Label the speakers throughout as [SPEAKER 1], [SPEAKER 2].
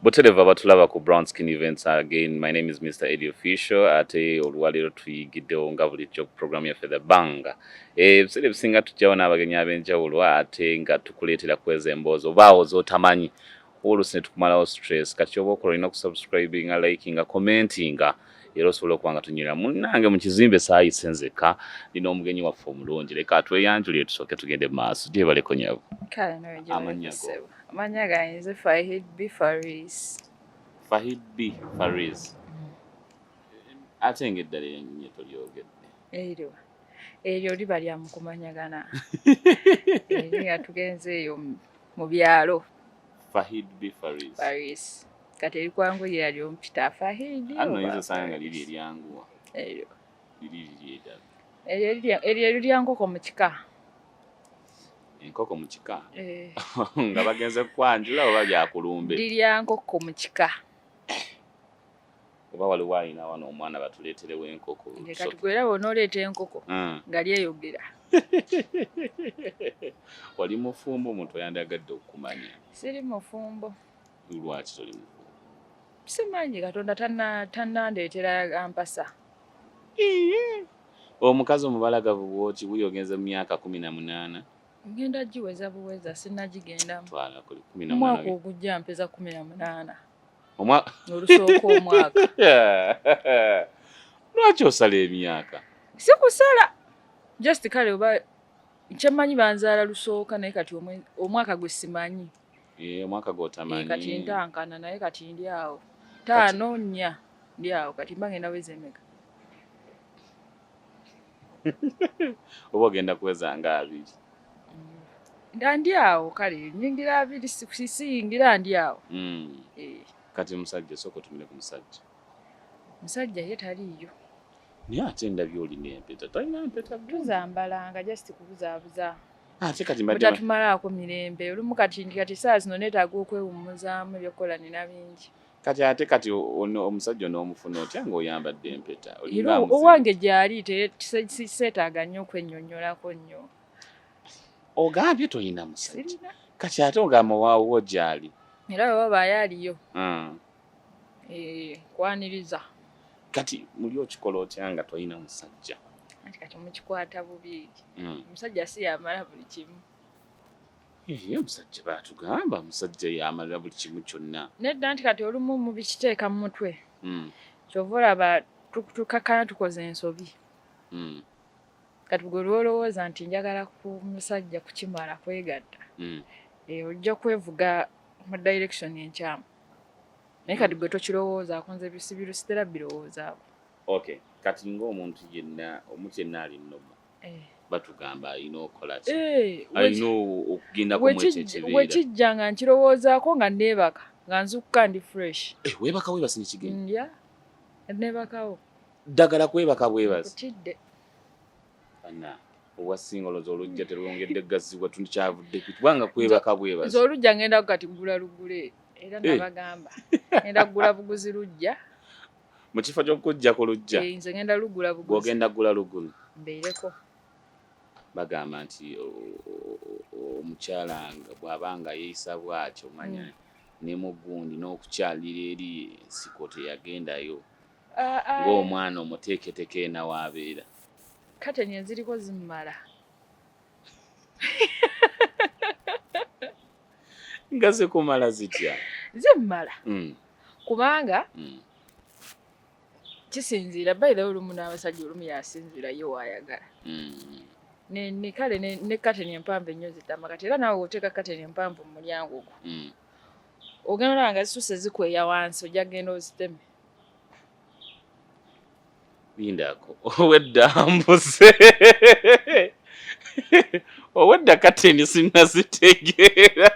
[SPEAKER 1] Buteleva batulaba ku Brown Skin Events again. My name is Mr. Eddie Official. Ate olwaliro tuyigiddewo nga bulijjo ku program yaffe The Banga. Ebiseera ebisinga tujjawo n'abagenyi ab'enjawulo ate nga tukuleetera kweza emboozi obaawo z'otamanyi. Oluusi ne tukumalawo stress. Kati oba okola olina okusubscribinga, likinga, commentinga. Era osobola okuba nga tunywerera munnange mu kizimbe saayise nzekka nina omugenyi waffe omulungi. Leka tweyanjulire tusooke tugende mu maaso. Gyebaleko nyabo.
[SPEAKER 2] Amanya ganze Fahid B. Faris.
[SPEAKER 1] Fahid B. Faris. Ate ng'eddala ennyo tolyogedde.
[SPEAKER 2] Eryo liba lya mukumanyagana. Eri nga tugenze eyo mu byalo.
[SPEAKER 1] Fahid B.
[SPEAKER 2] Faris. Kati erikwanguyira lyompita Fahid.
[SPEAKER 1] Ano yinza osanga nga liri eryanguwa.
[SPEAKER 2] Eryo.
[SPEAKER 1] Liri eddala.
[SPEAKER 2] Eryo lya nkoko mu kika.
[SPEAKER 1] Enkoko mu kika? Nga bagenze kwanjula oba byakulumbe?
[SPEAKER 2] Lirya nkoko mu kika.
[SPEAKER 1] Oba waliwo alina wano omwana batuleeterewo enkoko.
[SPEAKER 2] Kati gwe era bw'onooleeta enkoko nga lyeyogera.
[SPEAKER 1] Wali mufumbo omuntu yandagadde okumanya?
[SPEAKER 2] Siri mufumbo.
[SPEAKER 1] Lwaki toli mufumbo?
[SPEAKER 2] Simanyi Katonda tannandeetera ampasa.
[SPEAKER 1] Omukazi omubalagavu bw'oti wuyo ogenze mu myaka 18.
[SPEAKER 2] Ngenda giweza buweza sinnagigendamu.
[SPEAKER 1] Twala kuli 18.
[SPEAKER 2] Omwaka ogujja mpeza 18.
[SPEAKER 1] Olusooka
[SPEAKER 2] omwaka.
[SPEAKER 1] Lwaki osala emyaka?
[SPEAKER 2] Si kusala. Just kale oba kyemmanyi banzaala lusooka naye kati omwaka gwe simanyi.
[SPEAKER 1] Omwaka gw'otamanyi.
[SPEAKER 2] Kati ntankana naye kati ndi awo. 5 4 ndi awo kati mba ngenda weza emeka.
[SPEAKER 1] Oba ogenda kuweza nga 2.
[SPEAKER 2] Ndi awo kale nyingira 2 siyingira ndi awo.
[SPEAKER 1] Kati musajja soko tumire ku musajja.
[SPEAKER 2] Musajja ye taliyo.
[SPEAKER 1] Naye ate ndabye olina empeta. Talina empeta?
[SPEAKER 2] Tuzambalanga just kubuzaabuza.
[SPEAKER 1] Ate kati mbadde
[SPEAKER 2] mutatumalaako mirembe. Olumu kati saa zino neetaaga okwewummuzaamu ebyokukola nina bingi.
[SPEAKER 1] Kati omusajja n'omufuna otya ng'oyambadde empeta?
[SPEAKER 2] Owange gy'ali seetaaga nnyo okwennyonnyolako nnyo.
[SPEAKER 1] Ogambye toyina musajja. Kati ate ogamba waawo gy'ali.
[SPEAKER 2] Era baba ayaliyo. Kwaniriza.
[SPEAKER 1] Kati muli okikola otya nga toyina musajja?
[SPEAKER 2] Kati mukikwata bubi. Omusajja si yamala buli kimu.
[SPEAKER 1] Omusajja baatugamba omusajja yamalira buli kimu kyonna.
[SPEAKER 2] Nedda nti kati olumu mubikiteeka mu mutwe. Kyova olaba tukakana tukoze ensobi. Kati gwe olowooza nti njagala ku musajja kukimala kwegatta. Ojja kwevuga mu direction enkyamu. Naye kati gwe tokirowoozaako nze bisitera birowoozaako.
[SPEAKER 1] Okay. Kati ng'omuntu yenna ali nnomo. Batugamba alina okola ki? Alina okugenda kumwekyekibeera.
[SPEAKER 2] Wekijja nga nkirowoozaako nga neebaka nga nzukka ndi fresh.
[SPEAKER 1] Weebaka weebasi nekigenda?
[SPEAKER 2] Ndya. Neebakawo.
[SPEAKER 1] Ddagala kwebaka bwebasi?
[SPEAKER 2] Kutidde.
[SPEAKER 1] Anna. Owasinga olowooza olujja terwongedde gazzibwa tundikyavudde kubanga kwebaka bwebasi.
[SPEAKER 2] Nze olujja ngenda kati gula lugule. Era nabagamba. Ngenda kugula buguzi lujja.
[SPEAKER 1] Mu kifo ky'okujja ku lujja?
[SPEAKER 2] Nze ngenda lugula buguzi.
[SPEAKER 1] Bw'ogenda gula lugulu?
[SPEAKER 2] Mbeereko.
[SPEAKER 1] Bagamba nti omukyala bw'abanga yeeyisa bw'atyo omanya ne mu gundi n'okukyalira eri ensiko teyagendayo. Ng'omwana omuteeketeke na w'abeera.
[SPEAKER 2] Kateni eziriko zimmala.
[SPEAKER 1] Nga zikumala zitya?
[SPEAKER 2] Zimmala. Kubanga kisinziira bayira olumu n'abasajja olumu yasinziira yo waayagala. Kale ne kateni empanvu ennyo zitama kati era naawe oteeka kateni empanvu mu mulyango gwo. Ogenda olaba nga zisusse zikweya wansi ojja kgenda oziteme.
[SPEAKER 1] Lindako owedda mbuse. Owedda kateni sinnazitegeera.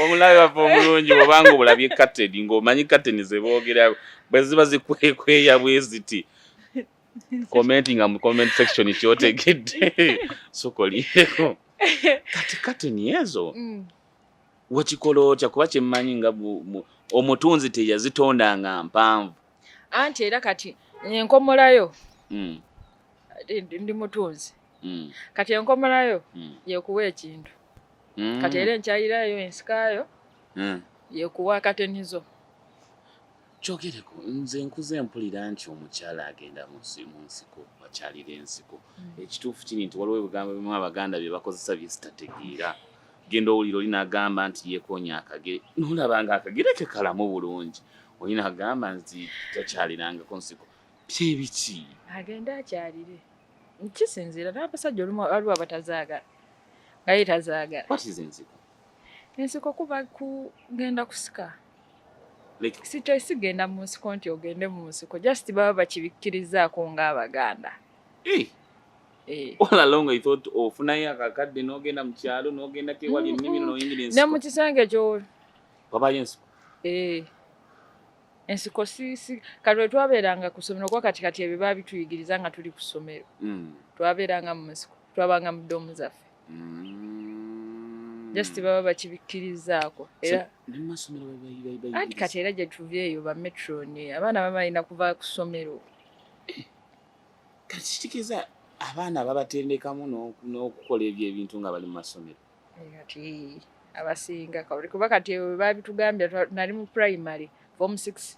[SPEAKER 1] Omulabe waffe omulungi obanga obulabye kateni ng'omanyi kateni ze boogera bwe ziba zikwekweya bwe ziti. Commenting mu comment section kyotegedde. Sokoliyeko. Kati kateni ezo. Wakikola otya kuba kyemmanyi nga omutunzi teyazitondanga mpanvu.
[SPEAKER 2] Anti era kati enkomolayo. Ndi mutunzi. Kati enkomolayo yekuwa ekintu. kati era enkyalirayo ensikayo yekuwa akatenizo.
[SPEAKER 1] Kyogereko nze nkuze mpulira nti omukyala agenda mu nsiko bakyalira ensiko. Ekituufu kiri nti waliwo ebigambo bimu Abaganda bye bakozesa bye sitategeera. Genda owulira oli n'agamba nti yeekoonya akagere n'olaba nga akagere ke kalamu bulungi. Oli n'agamba nti takyalirangako nsiko. Byebiki?
[SPEAKER 2] Agenda akyalire. Kisinziira n'abasajja olumu waliwo abatazaagala. Nga ye tazaagala.
[SPEAKER 1] What is ensiko?
[SPEAKER 2] Ensiko kuba kugenda kusika.
[SPEAKER 1] Like,
[SPEAKER 2] Sigenda mu nsiko nti ogende mu nsiko. Just baba bakibikkirizaako ng'Abaganda.
[SPEAKER 1] All along I thought ofunayo akakadde n'ogenda mu kyalo n'ogenda kewali ennimiro n'oyingira ensiko.
[SPEAKER 2] Ne mu kisenge kyo.
[SPEAKER 1] Wabayo ensiko?
[SPEAKER 2] Ensiko kati bwe twabeeranga ku ssomero kuba kati ebyo baabituyigiriza nga tuli ku ssomero. Twabeeranga mu nsiko, twabanga mu ddoomu zaffe. Just baba bakibikkirizaako. Era ati kati era gye tuvyeeyo ba metroni abaana babalina kuva ku ssomero.
[SPEAKER 1] Kati kitegeeza abaana babatendekamu n'okukola ebintu nga bali mu masomero.
[SPEAKER 2] Kati abasinga kuba kati ebyo baabitugambya nali mu primary form 6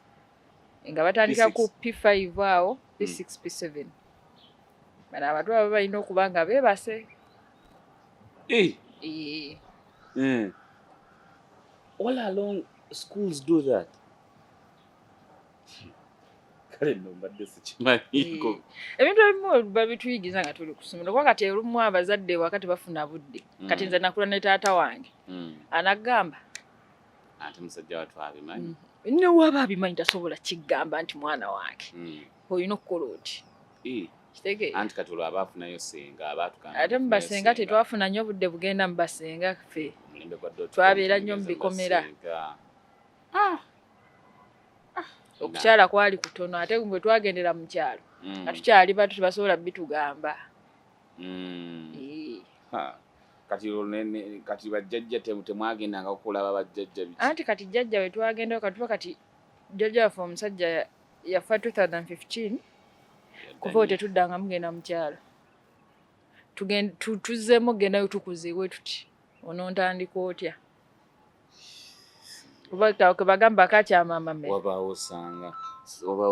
[SPEAKER 2] nga batandika ku P5 awo P6 P7. Bano abantu baba balina okuba nga beebase.
[SPEAKER 1] All along schools do that. Kale no mbadde sikimanyiiko.
[SPEAKER 2] Ebintu ebimu babituyigiza nga tuli ku ssomero kuba kati olumu abazadde wakati bafuna budde. Kati nze nakula ne taata wange anagamba
[SPEAKER 1] ate musajja watu abimanyi.
[SPEAKER 2] Ne waba abimanyi tasobola kigamba nti mwana wange olina okukola oti.
[SPEAKER 1] Anti kati olwo abaafunayo senga abaatukana.
[SPEAKER 2] Ate mu basenga tetwafuna nnyo budde bugenda mu basenga ffe. Twabeera nnyo mu bikomera. Okukyala kwali kutono ate bwe twagendera mu kyalo nga tukyali bato tebasobola bitugamba.
[SPEAKER 1] Kati bajjajja temwagendanga okulaba bajjajja biki?
[SPEAKER 2] Anti kati jjajja we twagendayo kati jjajja waffe omusajja yafa 2015 kuva tetuddanga mugenda mu kyalo. Tuzzeemu gendayo tukuziibwe tuti onontandika otya. Kuba bagamba kakyamama me.
[SPEAKER 1] Wabaawo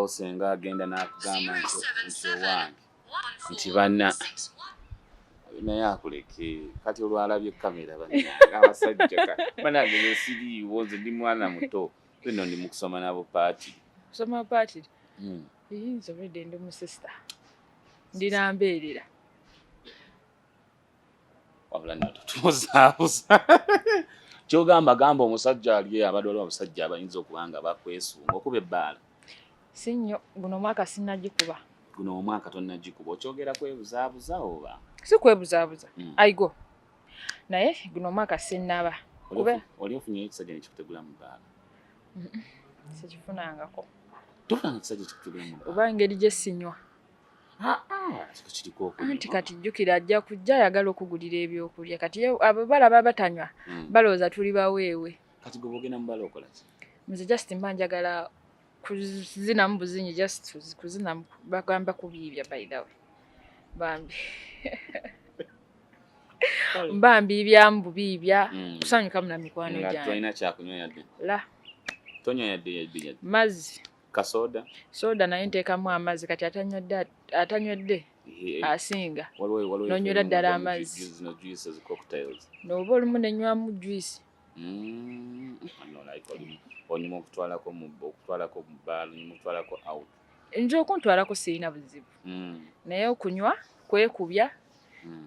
[SPEAKER 1] senga agenda n'akugamba nti owange nti banna naye akuleke kati olwalabye kamera bannanga abasajja banange siriiwo nze ndi mwana muto nno ndi mu kusoma nabo paati.
[SPEAKER 2] Kusoma paati? Nze obedde ndi mu sister. Ndina mbeerera.
[SPEAKER 1] Wabula natutuzaabuza. Kyogamba omusajja ali abadde waliwo abasajja abayinza okuba nga bakwesunga okuba ebbaala.
[SPEAKER 2] Si nnyo guno omwaka sinnagikuba.
[SPEAKER 1] Guno omwaka tonnagikuba. Okyogera kwebuzaabuza oba?
[SPEAKER 2] Si kwebuzaabuza. Ayigo. Naye guno omwaka sinnaba.
[SPEAKER 1] Oli ofunyeyo ekisajja nekikutegula mu bbaala?
[SPEAKER 2] Sikifunangako.
[SPEAKER 1] Tofunanga ekisajja kikutegula mu bbaala?
[SPEAKER 2] Oba engeri gye sinywa.
[SPEAKER 1] Kiriko
[SPEAKER 2] Anti kati jjukira ajja kujja ayagala okugulira ebyokulya. Kati abo balaba batanywa balowooza tuli baweewe.
[SPEAKER 1] Kati gwe bwogenda mu bbaala okola ki?
[SPEAKER 2] Nze just mba njagala kuzinamu buzinyi just kuzinamu bagamba kubiibya by the way. Mbambiibyamu bubiibya kusanyuka mu na mikwano gyange.
[SPEAKER 1] Nga tolina kyakunywa yadde?
[SPEAKER 2] La.
[SPEAKER 1] Tonywa yadde?
[SPEAKER 2] Mazzi.
[SPEAKER 1] Kasoda?
[SPEAKER 2] Soda naye nteekamu amazzi kati atanywedde asinga. Nonywera ddala amazzi. N'oba olumu nenywamu juice.
[SPEAKER 1] Onyuma okutwalako mu bbaala, onyuma okutwalako out.
[SPEAKER 2] Nja okuntwalako sirina buzibu. Naye okunywa kwekubya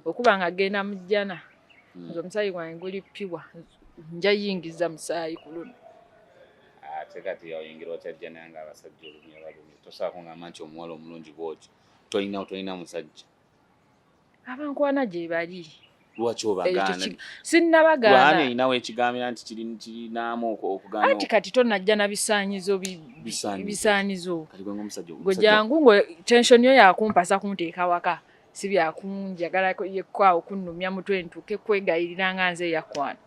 [SPEAKER 2] okuba nga agenda mu jjana. Nze omusaayi gwange guli piwa. Nja yingiza musaayi ku luno.
[SPEAKER 1] Ate kati oyingira okyajjana nga abasajja olumya balumya. Tosaako ngamba nti omuwala omulungi bw'oti. Tolina musajja.
[SPEAKER 2] Abankwana gye bali.
[SPEAKER 1] Lwaki obagaana?
[SPEAKER 2] Sinnabagaana.
[SPEAKER 1] Lwani olinawo ekigambira nti kirinaamu okugaana?
[SPEAKER 2] Anti kati tonnajja na bisaanyizo bisaanizo.
[SPEAKER 1] Kati gwe ng'omusajja.
[SPEAKER 2] Gwe jangu ngo tension yo yakumpasa kunteeka waka. Si byakunjagala yekwawo kunnumya mutwe ntuuke kwegayirira nga nze yakwana.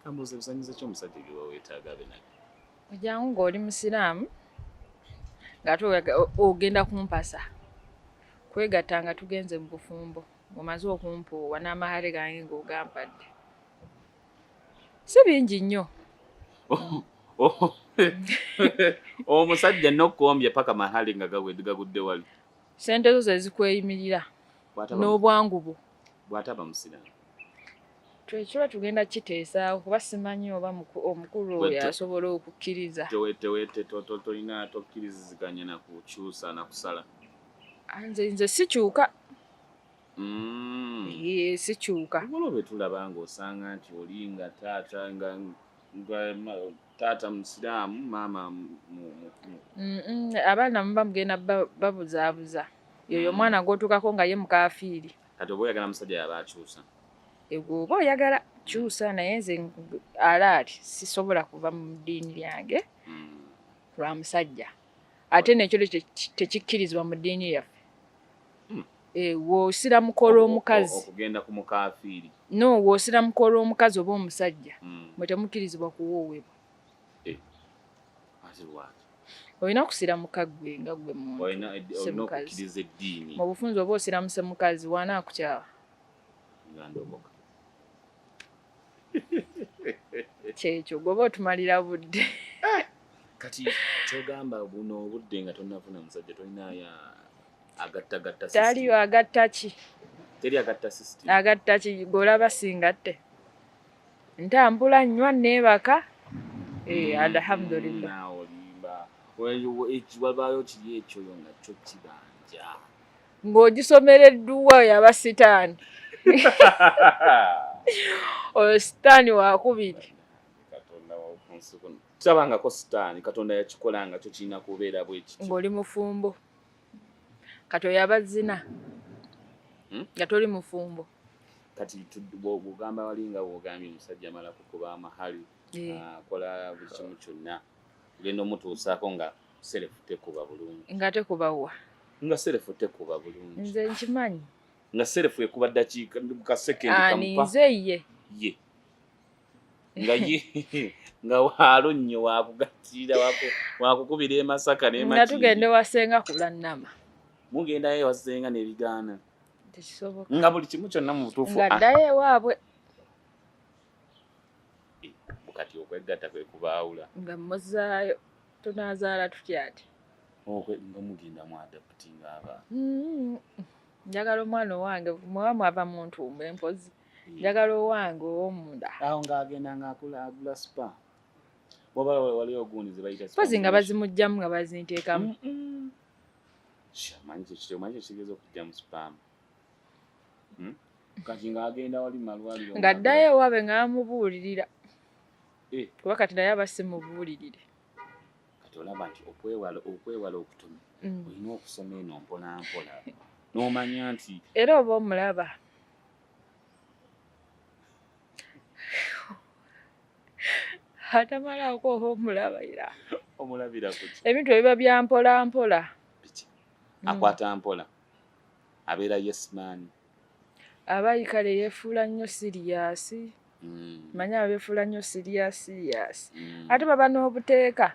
[SPEAKER 1] Kambuuza bisaanyizo ky'omusajja gye weetaaga abe naye.
[SPEAKER 2] Ojangu ng'oli musiraamu ng'ate ogenda kumpasa. Kwegatta nga tugenze mu bufumbo. omaze okumpuuwa n'amahale gange ng'ogampadde si bingi nnyo.
[SPEAKER 1] Omusajja nokkombye paka mahale nga gagudde wali.
[SPEAKER 2] Sente zo ze zikweyimirira n'obwangu bwo.
[SPEAKER 1] Bw'ataba musiraamu.
[SPEAKER 2] Twekira tugenda kiteesaawo kuba simanyi oba omukulu oyo asobola okukkiriza.
[SPEAKER 1] Tolina tokkiriziganya na kukyusa na kusala.
[SPEAKER 2] Nze sikyuka. Sikyuka.
[SPEAKER 1] Waliwo bwe tulaba ng'osanga nti oli nga taata musiraamu maama
[SPEAKER 2] abaana muba mugenda babuzaabuza yoyo omwana gw'otuukako nga ye mukaafiiri.
[SPEAKER 1] Kati oba oyagala musajja yaba akyusa.
[SPEAKER 2] Oba oyagala kyusa naye nze alaati sisobola kuva mu ddiini lyange lwa musajja ate nekyo tekikkirizibwa mu ddiini yaffe. Woosiramuka olw'omukazi
[SPEAKER 1] okugenda ku mukaafiiri
[SPEAKER 2] woosiramuka olw'omukazi oba omusajja mwe temukkirizibwa kuwoowebwa. Olina kusiramuka gwe nga gwe muntu
[SPEAKER 1] okukkiriza eddiini
[SPEAKER 2] mu bufunze oba osiramuse mukazi waanaakukyawa
[SPEAKER 1] nga ndoboka.
[SPEAKER 2] Kyekyo gwoba otumalira budde.
[SPEAKER 1] Kati kyogamba buno obudde nga tonnafuna musajja tolinayo agattagatta
[SPEAKER 2] taliyo agatta ki?
[SPEAKER 1] Teri agatta system.
[SPEAKER 2] Agatta ki? Golaba singatte ntambula nnywa neebaka. Alhamdulillah.
[SPEAKER 1] Olimba wabaayo kiri ekyo nga kyo kibanja
[SPEAKER 2] ng'ogisomereddwa yaba sitaani. Oyo sitaani wakubiri.
[SPEAKER 1] Katonda wakunsi kuno tabangako sitaani Katonda yakikola nga kyo kirina kubeera bwe kityo.
[SPEAKER 2] Ng'oli mufumbo kati oyaba zina nga toli mufumbo.
[SPEAKER 1] Kati bw'ogamba wali nga bw'ogambye omusajja amala kukuba amahali akola buli kimu kyonna genda omutuusaako nga serefu tekuba bulungi.
[SPEAKER 2] Nga tekubawa
[SPEAKER 1] nga serefu tekuba bulungi.
[SPEAKER 2] Nze nkimanyi
[SPEAKER 1] nga serefu ekuba ddakiika ka sekendi kamupa.
[SPEAKER 2] Nze ye
[SPEAKER 1] nga ye nga waalo nnyo wakugattira wakukubira e Masaka ne Makindye.
[SPEAKER 2] Nga tugende wasenga kulannama.
[SPEAKER 1] Mugendayo ewasenga n'ebigaana.
[SPEAKER 2] Tekisoboka.
[SPEAKER 1] Nga buli kimu kyonna mu butuufu.
[SPEAKER 2] Nga ddayo ewaabwe.
[SPEAKER 1] Kati okwegatta kwe kubaawula.
[SPEAKER 2] Nga muzaayo tunaazaala tutya ati?
[SPEAKER 1] Nga mugenda mu adaputinga abaana.
[SPEAKER 2] Njagala omwana owange mwamu ava mu ntumba empozi. Njagala owange ow'omunda.
[SPEAKER 1] Awo ng'agenda ng'agula spa. Waba waliwo ogundi ze bayita spa.
[SPEAKER 2] Pozi nga bazimugjamu nga bazinteekamu.
[SPEAKER 1] Manyi kitegeeza okujja mu spam. Kati ng'agenda wali malwaliro.
[SPEAKER 2] Nga ddayo ewaabe ng'amubuulirira. Kuba kati naye aba simubuulirire.
[SPEAKER 1] Kati olaba nti okwewala okutomya olina okusoma eno mpola mpola n'omanya nti
[SPEAKER 2] era oba omulaba atamalaako oba omulabira
[SPEAKER 1] omulabira kuki
[SPEAKER 2] ebintu ebiba bya mpola mpola
[SPEAKER 1] biki akwata mpola abeera yes man
[SPEAKER 2] abayi kale yeefuula nnyo siriyasi manya abeefuula nnyo siriyasi ate baba n'obuteeka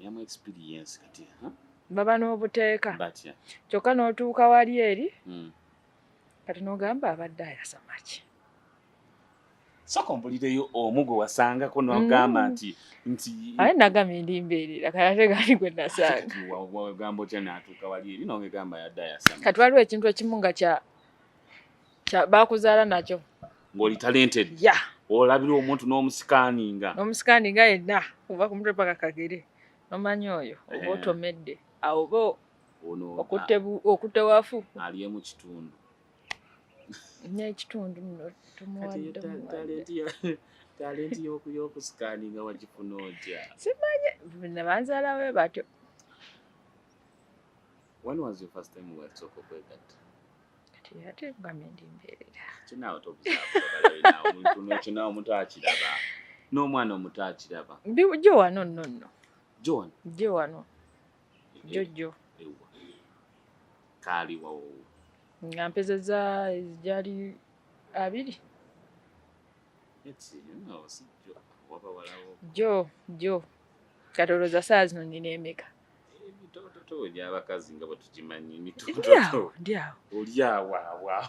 [SPEAKER 1] yamu experience kati
[SPEAKER 2] baba n'obuteeka
[SPEAKER 1] batya
[SPEAKER 2] kyokka n'otuuka wali eri kati n'ogamba abadde ayasa maki
[SPEAKER 1] soko mpulireyo omu gwe wasangako n'ogamba nti
[SPEAKER 2] aye nagambye ndi mbeerera kati ate gaali gwe nasanga
[SPEAKER 1] wagamba otya n'atuuka wali eri n'ogamba yadde ayasa maki
[SPEAKER 2] kati waliwo ekintu ekimu nga kya baakuzaala nakyo
[SPEAKER 1] ng'oli talented olabira omuntu n'omusikaaninga
[SPEAKER 2] yenna kuva ku mutwe paka kagere nomanyi oyo oba otomedde awo oba okutte wafu
[SPEAKER 1] ali mu kitundu
[SPEAKER 2] n'ekitundu nno tumuwadde
[SPEAKER 1] talenti y'okusikaaninga wagifuna otya
[SPEAKER 2] simanyi banzaalawe batyo.
[SPEAKER 1] When was your first time wasooka okwegatta?
[SPEAKER 2] Kati ate ngamye ndi mbeerera
[SPEAKER 1] kinaawe tobuzaako ekyo naawe omuntu akiraba n'omwana omuto akiraba
[SPEAKER 2] jo wano nno jo wano jojo
[SPEAKER 1] kaaliwo
[SPEAKER 2] nga mpezeza gyali 2 jo kati olowooza saa zino nina emeka
[SPEAKER 1] mitototo egy'abakazi nga bwe tukimanyi
[SPEAKER 2] mitototo
[SPEAKER 1] oli awo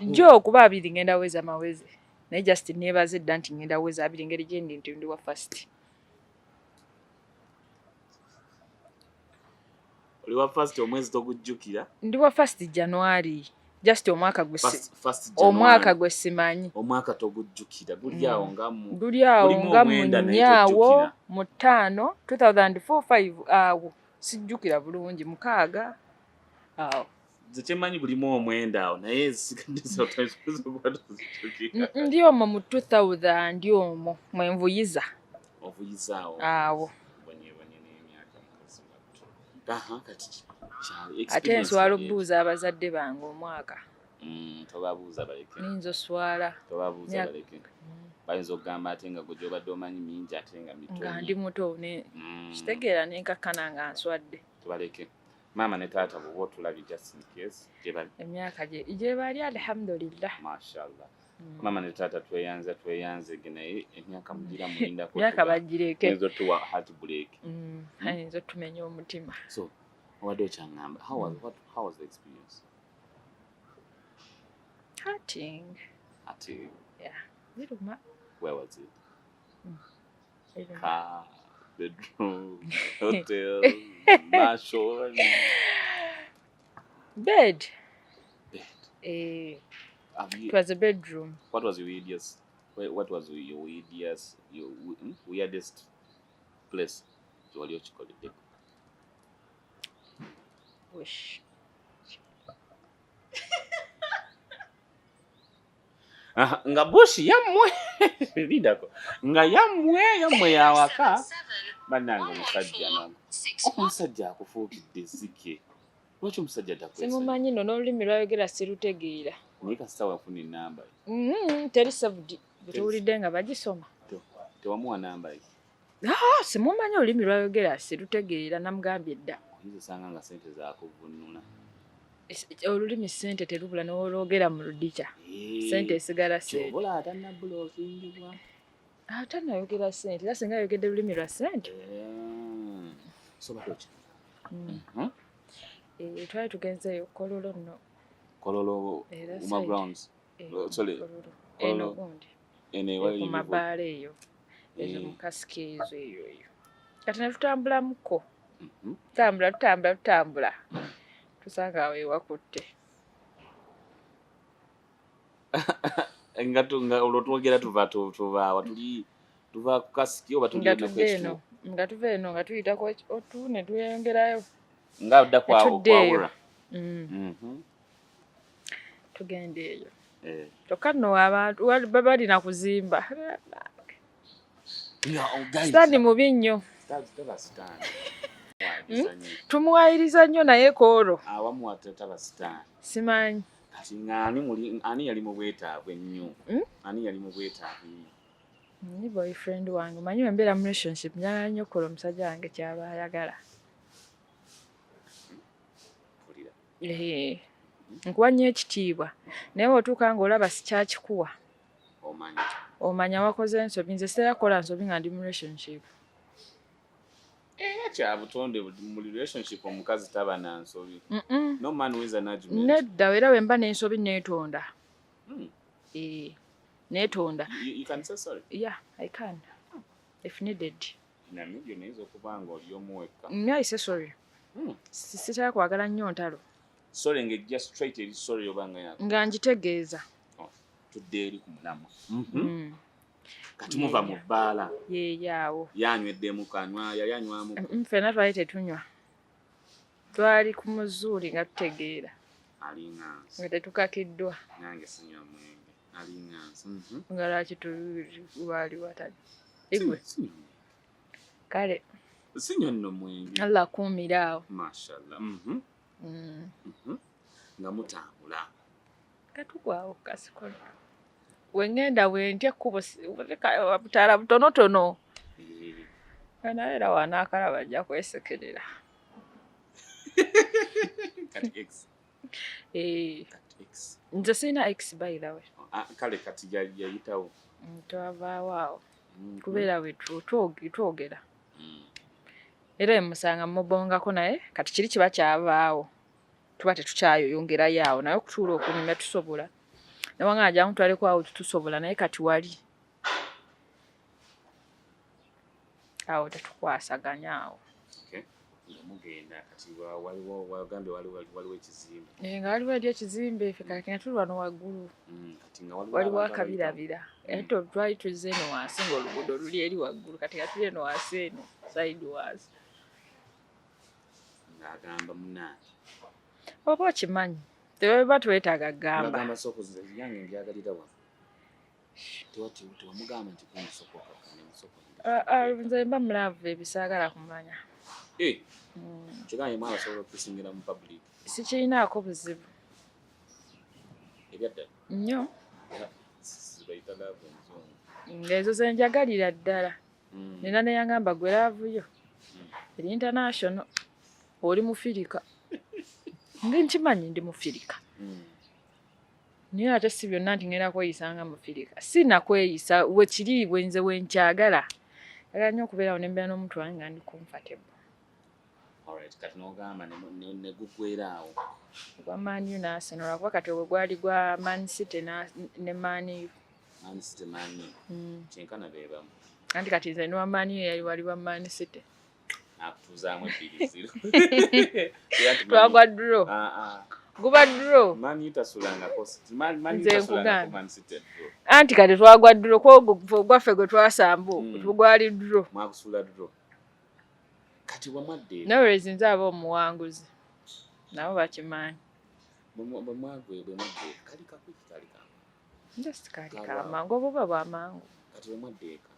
[SPEAKER 2] njo okuba abiri ngenda weza maweze naye just neebaza edda nti ngenda weza abiri ngeri gyendi nti ndi wa first.
[SPEAKER 1] Oli wa first omwezi togujjukira?
[SPEAKER 2] Ndi wa first January just omwaka gwe simanyi.
[SPEAKER 1] Omwaka togujjukira guli awo nga
[SPEAKER 2] mu Nyaawo mu 5 2004-5 awo sijjukira bulungi mukaaga awo.
[SPEAKER 1] Nze kyemanyi bulimu omwenda awo naye
[SPEAKER 2] ndi omwo mu 2000 ndi omwo mwenvuyiza.
[SPEAKER 1] Ovuyiza
[SPEAKER 2] awo.
[SPEAKER 1] Kati
[SPEAKER 2] ate nswala obuuza abazadde bange omwaka.
[SPEAKER 1] Tobabuuza baleke.
[SPEAKER 2] Ninza oswala.
[SPEAKER 1] Tobabuuza baleke. Bayinza okugamba ate nga gwe gy'obadde omanyi mingi ate nga mito.
[SPEAKER 2] Nga ndi muto kitegeera nenkakkana nga nswadde.
[SPEAKER 1] Tubaleke. Maama ne taata bw'oba otulabye just in case gye bali.
[SPEAKER 2] Emyaka gye bali alhamdulillah.
[SPEAKER 1] Mashallah. Maama ne taata tweyanze naye emyaka mugira mulinda ko.
[SPEAKER 2] Emyaka bagireke.
[SPEAKER 1] Enzo tuwa heart break.
[SPEAKER 2] Enzo tumenya omutima.
[SPEAKER 1] So, wadde okyangamba, how was the experience?
[SPEAKER 2] Hurting. Yeah. Biruma.
[SPEAKER 1] Where was it? Car, bedroom, hotel, mansion.
[SPEAKER 2] Bed. It was a bedroom.
[SPEAKER 1] What was your weirdest place?
[SPEAKER 2] Wish.
[SPEAKER 1] Nga boshi yamwe lidako nga yamwe yawaka banange omusajja akufuukidde zike. Lwaki omusajja takwesa?
[SPEAKER 2] Simumanyi nno n'olulimi lwayogera sirutegeera.
[SPEAKER 1] Naye kasita wafuna ennamba
[SPEAKER 2] teri savudi bwetuwulidde nga bagisoma.
[SPEAKER 1] Tewamuwa namba ye?
[SPEAKER 2] Simumanyi olulimi lwayogera sirutegeera namugambye dda.
[SPEAKER 1] Oyinza osanga nga ssente zaakuvunula.
[SPEAKER 2] Olulimi ssente terubula n'olwogera mu ludica. Ssente esigala ssente.
[SPEAKER 1] Kyobola atannabulookingibwa.
[SPEAKER 2] Atannayogera ssente era singa ayogedde olulimi lwa ssente.
[SPEAKER 1] Sobola ki?
[SPEAKER 2] Twali tugenzeeyo Kololo nno.
[SPEAKER 1] Kololo Uma Grounds. Sorry.
[SPEAKER 2] Eno gundi.
[SPEAKER 1] Ku
[SPEAKER 2] mabaala eyo. Ezo mu kasikeezo eyo. Kati ne tutambulamuko. Tutambula. Tusanga awo ewakutte.
[SPEAKER 1] Nga olwotwogera tuva ku kasiki oba tuli
[SPEAKER 2] eno nga tuva eno nga tuyita ku otu ne tuyongerayo.
[SPEAKER 1] Nga adda kwawula.
[SPEAKER 2] Tugende eyo. Kyokka nno abantu balina kuzimba. Sitaani mubi nnyo. Tumuwayiriza nnyo naye koolo.
[SPEAKER 1] Awamu ataba sitaani.
[SPEAKER 2] Simanyi.
[SPEAKER 1] Kati ani yali mu bwetaavu ennyo? Ani yali mu bwetaavu ennyo?
[SPEAKER 2] Ni boyfriend wange. Manyi embeera mu relationship njagala nnyo koolo omusajja wange kyaba ayagala. Nkuwa nnyo ekitiibwa naye bw'otuuka ng'olaba sikyakikuwa omanya wakoze ensobi. Nze sitera kukola nsobi nga ndi mu relationship.
[SPEAKER 1] Kya butonde mu relationship omukazi taba na nsobi. No man with an argument.
[SPEAKER 2] Nedda era bwe mba n'ensobi neetonda. Neetonda.
[SPEAKER 1] You can say sorry?
[SPEAKER 2] Yeah, I can. If needed.
[SPEAKER 1] Namibyo nezo kubanga oli omuweka.
[SPEAKER 2] I say sorry. Sitera kwagala nnyo ntalo.
[SPEAKER 1] Sorry ngejja straight eri sorry obanga yako.
[SPEAKER 2] Nga njitegeeza.
[SPEAKER 1] Tudde eri ku mulamwa. Kati muva mu bbaala.
[SPEAKER 2] Yaawo.
[SPEAKER 1] Yanywedde mu kanywa yanywamu.
[SPEAKER 2] Ffenna twali tetunywa. Twali ku muzuuli nga tutegeera.
[SPEAKER 1] Alingansi.
[SPEAKER 2] Nga tetukakiddwa.
[SPEAKER 1] Nange sinywa mwenge. Alingansi.
[SPEAKER 2] Nga lwaki wali watali. Igwe. Kale.
[SPEAKER 1] Sinywa nno mwenge.
[SPEAKER 2] Allah kuumira awo.
[SPEAKER 1] Mashallah. Nga mutambula.
[SPEAKER 2] Katugwawo kasikola. Wengenda wentya ekkubo butaala butonotono. Naye era wanaakala bajja kwesekerera.
[SPEAKER 1] Kati X.
[SPEAKER 2] Nze sirina X by the way.
[SPEAKER 1] Kale kati yayitawo.
[SPEAKER 2] Twavaawo awo. Kubeera we twogera. era emusanga mubongako naye kati kiri kiba kyavaawo tuba tetukyayoyongerayo awo naye okutuula okunyumya tusobola newanga ajja mutwaleko awo tusobola naye kati wali awo tetukwasaganya awo
[SPEAKER 1] mugenda kati waliwo wagambye waliwo ekizimbe
[SPEAKER 2] nga waliwo eri ekizimbe ffe kakenya tuli wano waggulu waliwo akabirabira ate twali tuzze eno wansi ng'oluguudo luli eri waggulu kati nga tuli eno wansi eno saidi wansi
[SPEAKER 1] ng'agamba munaani
[SPEAKER 2] oba okimanyi teweba twetaaga gamba
[SPEAKER 1] agamba sokoziza yange ndyagalira wano tewamugamba nti kumusokoka
[SPEAKER 2] nze mba mulaavu ebisaagala kumanya
[SPEAKER 1] kiganye mwana asobola okusingira mu public
[SPEAKER 2] sikirinaako buzibu
[SPEAKER 1] ebyaddala
[SPEAKER 2] nnyo
[SPEAKER 1] zibayita laavu enzungu
[SPEAKER 2] ng'ezo ze njagalira ddala nina neyangamba gwe laavuyo eri international oli mufirika nkimanyi ndi mufirika naye ate si byonna nti ngenda kweyisanga mufirika sinakweyisa wekiri bwenze wenkyagala agala nnyo okubeerawo nembeera n'omuntu wange nga ndi comfortable.
[SPEAKER 1] Kati n'ogamba ne gugwerawo
[SPEAKER 2] gwa Man U n'Arsenal lwakuba kati obwe gwali gwa Man City ne Man U.
[SPEAKER 1] Man City Man U kyenkana beebamu
[SPEAKER 2] anti kati nze niwa Man U yali wali wa Man City
[SPEAKER 1] akutuuzaamu 2-0
[SPEAKER 2] twagwa draw guba draw
[SPEAKER 1] Man U tasulangako Man City draw
[SPEAKER 2] anti kati twagwa draw kwo gwaffe gwe twasambu gwali draw
[SPEAKER 1] mwakusula draw kati wamwadde
[SPEAKER 2] nawe nze aba omuwanguzi nabo bakimanyi
[SPEAKER 1] bwe mwadde kali
[SPEAKER 2] kamangu obuba bwamangu
[SPEAKER 1] kati bwe mwaddeeka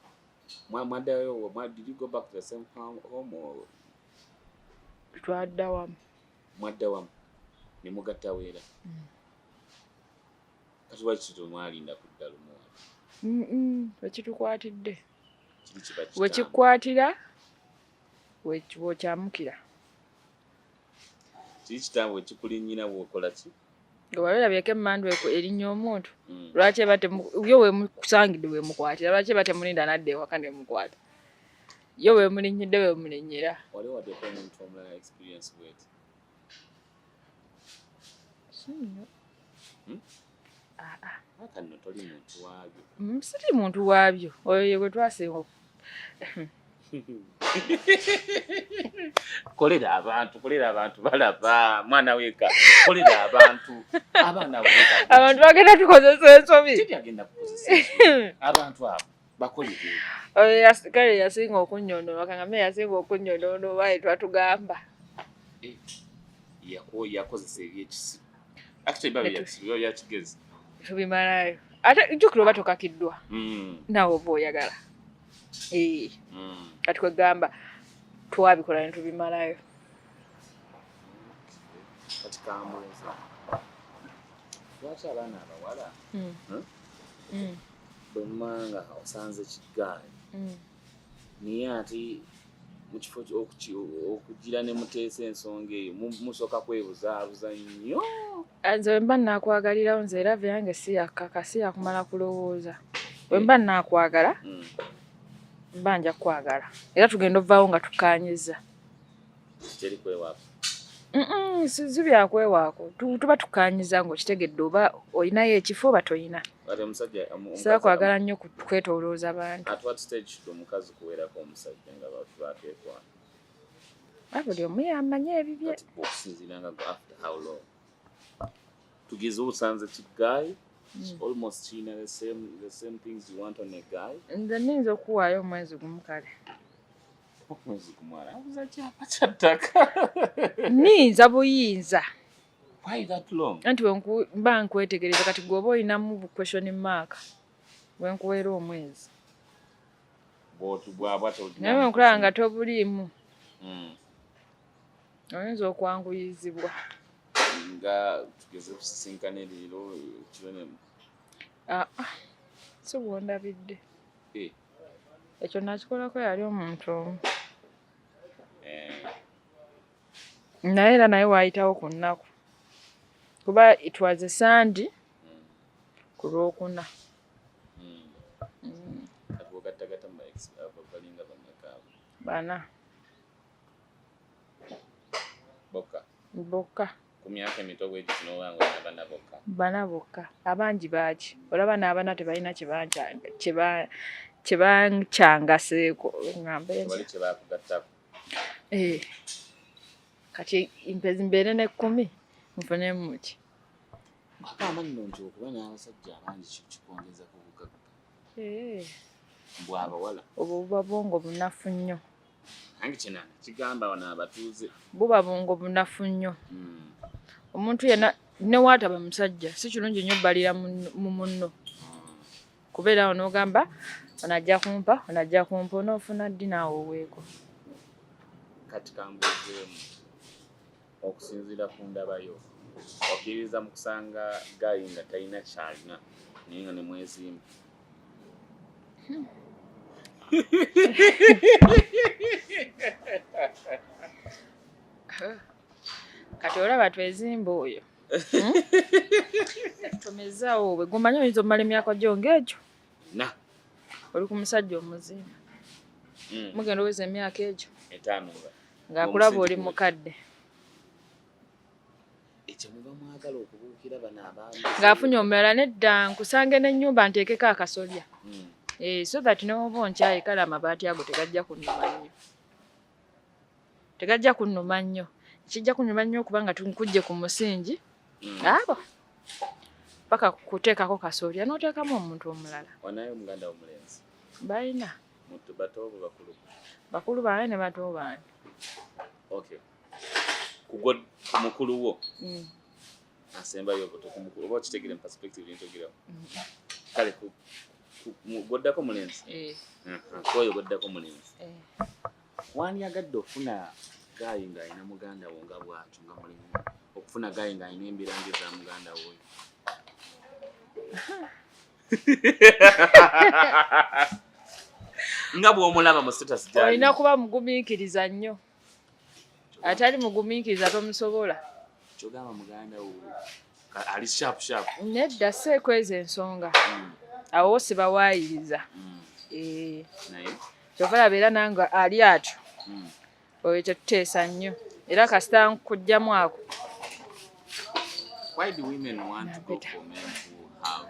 [SPEAKER 1] mwaddayo did you go back to the same home or
[SPEAKER 2] twadda wamu
[SPEAKER 1] mwadda wamu ne mugattawo era kati waki tomwalinda kudda lumu
[SPEAKER 2] wekitukwatidde
[SPEAKER 1] kiri kiba
[SPEAKER 2] wekikwatira wokyamukira
[SPEAKER 1] kiri kitambo wekikulinnyina bwokola ki
[SPEAKER 2] nga wabirabyeko emmandu erinnya omuntu lwaki eba yo wemusangidde wemukwatira lwaki eba temulinda nadde ewaka nemukwata yo wemulinnyidde wemulinnyira
[SPEAKER 1] wali waddeko omuntu omulala experience bweti akanno toli muntu waabyo
[SPEAKER 2] siri muntu waabyo oyo gwe twasinga
[SPEAKER 1] kolera abantu balaba mwana weka kolera abantu abaana weka
[SPEAKER 2] abantu bagenda tukozesa ensobi
[SPEAKER 1] agenda kukozesa abantu abo bakolere
[SPEAKER 2] oyo kale yasinga okunnyonoona kangame yasinga okunnyonoona oba twatugamba
[SPEAKER 1] yakozesa ebyekisi actually byakigezi
[SPEAKER 2] tubimalayo ate jjukira oba tokakiddwa nawe oba oyagala kati kwegamba twabikola ne tubimalayo
[SPEAKER 1] kati kamuuza lwaki abaana abawala bwe mumanga osanze kigaali naye ate mu kifo okugira ne muteesa ensonga eyo musooka kwebuzaabuza nnyo
[SPEAKER 2] nze wemba nakwagalirawo nze era vyange si yakumala kulowooza wemba nakwagala mba nja kwagala era tugenda ovaawo nga tukanyiza
[SPEAKER 1] kiteri kwewaako
[SPEAKER 2] si byakwewaako tuba tukanyiza ng'okitegedde oba olinayo ekifo oba toyina saba kwagala nnyo kwetoolooza abantu
[SPEAKER 1] at what stage omukazi kuweerako omusajja nga batwatekwana
[SPEAKER 2] buli omu yamanye ebibye
[SPEAKER 1] okusinziiranga after how long tugize obusanze kigayi almost china the same things you want on a guy
[SPEAKER 2] nze ninza okuwaayo omwezi gumu kale
[SPEAKER 1] omwezi gumwala abuza kyapa kyattaka
[SPEAKER 2] ninza buyinza
[SPEAKER 1] why that long
[SPEAKER 2] anti mba nkwetegereza kati gwoba olinamu question mark wenkuweera omwezi naye wenkulaba nga tobuliimu oyinza okwanguyizibwa
[SPEAKER 1] nga tugeze kusisinkana leero kironemu
[SPEAKER 2] si bwondabidde ekyo nakikolako yali omuntu omu naye era naye waayitawo ku nnaku kuba it was a Sunday ku Lwokuna bana bokka
[SPEAKER 1] ku myaka emito bw'ekyo n'obanga bana bokka
[SPEAKER 2] bana bokka abangi baaki olaba n'abana tebalina kyebankyangaseeko
[SPEAKER 1] wali kye baakugattako
[SPEAKER 2] kati mbeere ne 10 nfunemu ki
[SPEAKER 1] agamba nno nti okuba n'abasajja abangi kikwongeza ku bugagga mbw abawala
[SPEAKER 2] obwo buba bwongo bunafu nnyo
[SPEAKER 1] nange kinana kigamba wano abatuuze
[SPEAKER 2] buba bwongo bunafu nnyo omuntu yenna newaataba musajja si kirungi nnyo bbalira mu munno kubeera awo n'ogamba onajja kumpa onoofuna ddi naawe oweeko
[SPEAKER 1] kati kambuuzeemu okusinziira ku ndabayo okkiririza mu kusanga gayi nga talina kyalina naye nga ne mwezimba
[SPEAKER 2] kati olaba twezimba oyo tomezaawo bwe gumanyi oyinza omumala emyaka gyo ng'egyo oli ku musajja omuzimba mugenda oweza emyaka egyo
[SPEAKER 1] 5
[SPEAKER 2] ng'akulaba oli mukadde
[SPEAKER 1] ekyo muba mwagala okubuukira bano abaami
[SPEAKER 2] ng'afunye omulala nedda nkusange n'ennyumba nteekeko akasolya so that n'oba onkyaye kale amabaati ago tegajja kunnuma nnyo ekijja kunnuma nnyo okuba nga tunkujje ku musingi abo paka kuteekako kasolya n'oteekamu omuntu omulala
[SPEAKER 1] onayo omuganda omulenzi
[SPEAKER 2] balina
[SPEAKER 1] mutu bato obo
[SPEAKER 2] bakulu bange ne bato bange
[SPEAKER 1] okay mukulu wo asembayo obuto ku mukulu oba okitegere mu perspective yentogerawo kale goddako mulenzi kwoyo goddako mulenzi wandyagadde okufuna gayi ng'alina muganda wo nga bw'atyo nga mulimu okufuna gayi ng'alina embiranje za muganda wo nga bw'omulaba mu status gyali
[SPEAKER 2] olina kuba mugumiikiriza nnyo atali mugumiikiriza tomusobola
[SPEAKER 1] kyogamba muganda wo ali sharp
[SPEAKER 2] nedda seekweza ensonga awo sibawaayiriza
[SPEAKER 1] naye
[SPEAKER 2] kyovalaba era nange ali atyo oyo tetuteesa nnyo era kasita nkugjamu ako
[SPEAKER 1] why do women want to go for men who have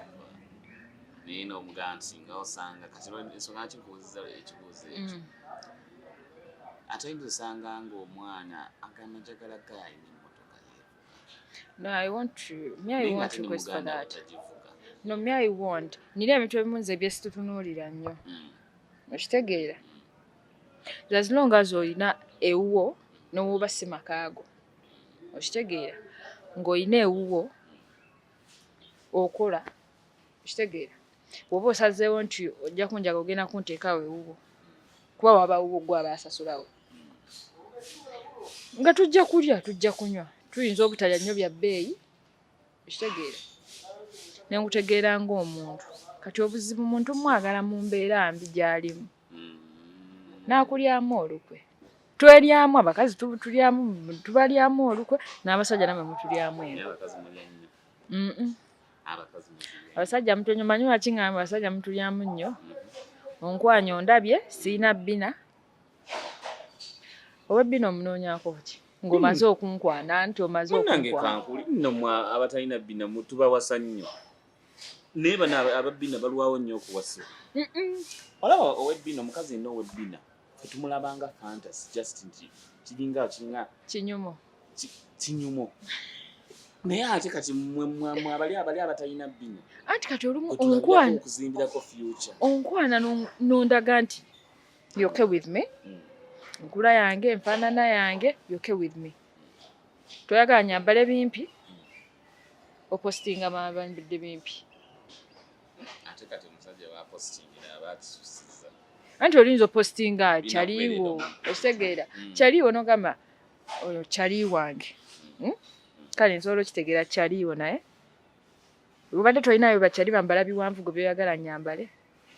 [SPEAKER 1] naye n'omuganda singa osanga kati ensonga kikubuuziza ekibuuzo ekyo ate oyinza osanga ng'omwana agamba njagala gayi n'emmotoka
[SPEAKER 2] nina ebintu ebimu nze ebyesitutunuulira nnyo okitegeera as long as olina ewuwo n'owoba si makaago okitegeera ng'olina ewuwo okola okitegeera bw'oba osazeewo nti ojja kunjaga ogenda kunteekawo ewuwo kuba waba wuwo gwe aba asasulawo nga tujja kulya tujja kunywa tuyinza obutalya nnyo bya bbeeyi okitegeera ne nkutegeera ng'omuntu kati obuzibu muntu mwagala mu mbeera mbi gy'alimu n'akulyamu olukwe tweryamu abakazi tubalyamu olukwe n'abasajja namwe mutulyamu engo abasajja mutonyo manyi wakiŋŋamba abasajja mutulyamu nnyo onkwanya ondabye siina bbina ow'ebbina omunoonyako ki ng'omaze okunkwana nti omaze okunkwana
[SPEAKER 1] nno abatalina bbina tubawasa nnyo naye bano ababbina balwawo nnyo okuwasibwa olaba ow'ebbina omukazi nno ow'ebbina fetumulabanga fantasy just nti kiringa kinyumo naye ate kati mwe abali abatalina bbina
[SPEAKER 2] anti kati olumu
[SPEAKER 1] okuzimbirako future
[SPEAKER 2] onkwana nondaga nti you okay with me nkula yange enfaanana yange you okay with me toyagala nyambale bimpi opostinga mabambidde bimpi
[SPEAKER 1] ate kati omusajja bapostingira abakisusiza
[SPEAKER 2] anti olinza opostinga kyaliiwo okitegeera kyaliiwo nogamba oyo kyali wange kale nsobola okitegeera kyaliiwo naye obadde tolinayo bakyali bambala biwanvu gwe byoyagala nyambale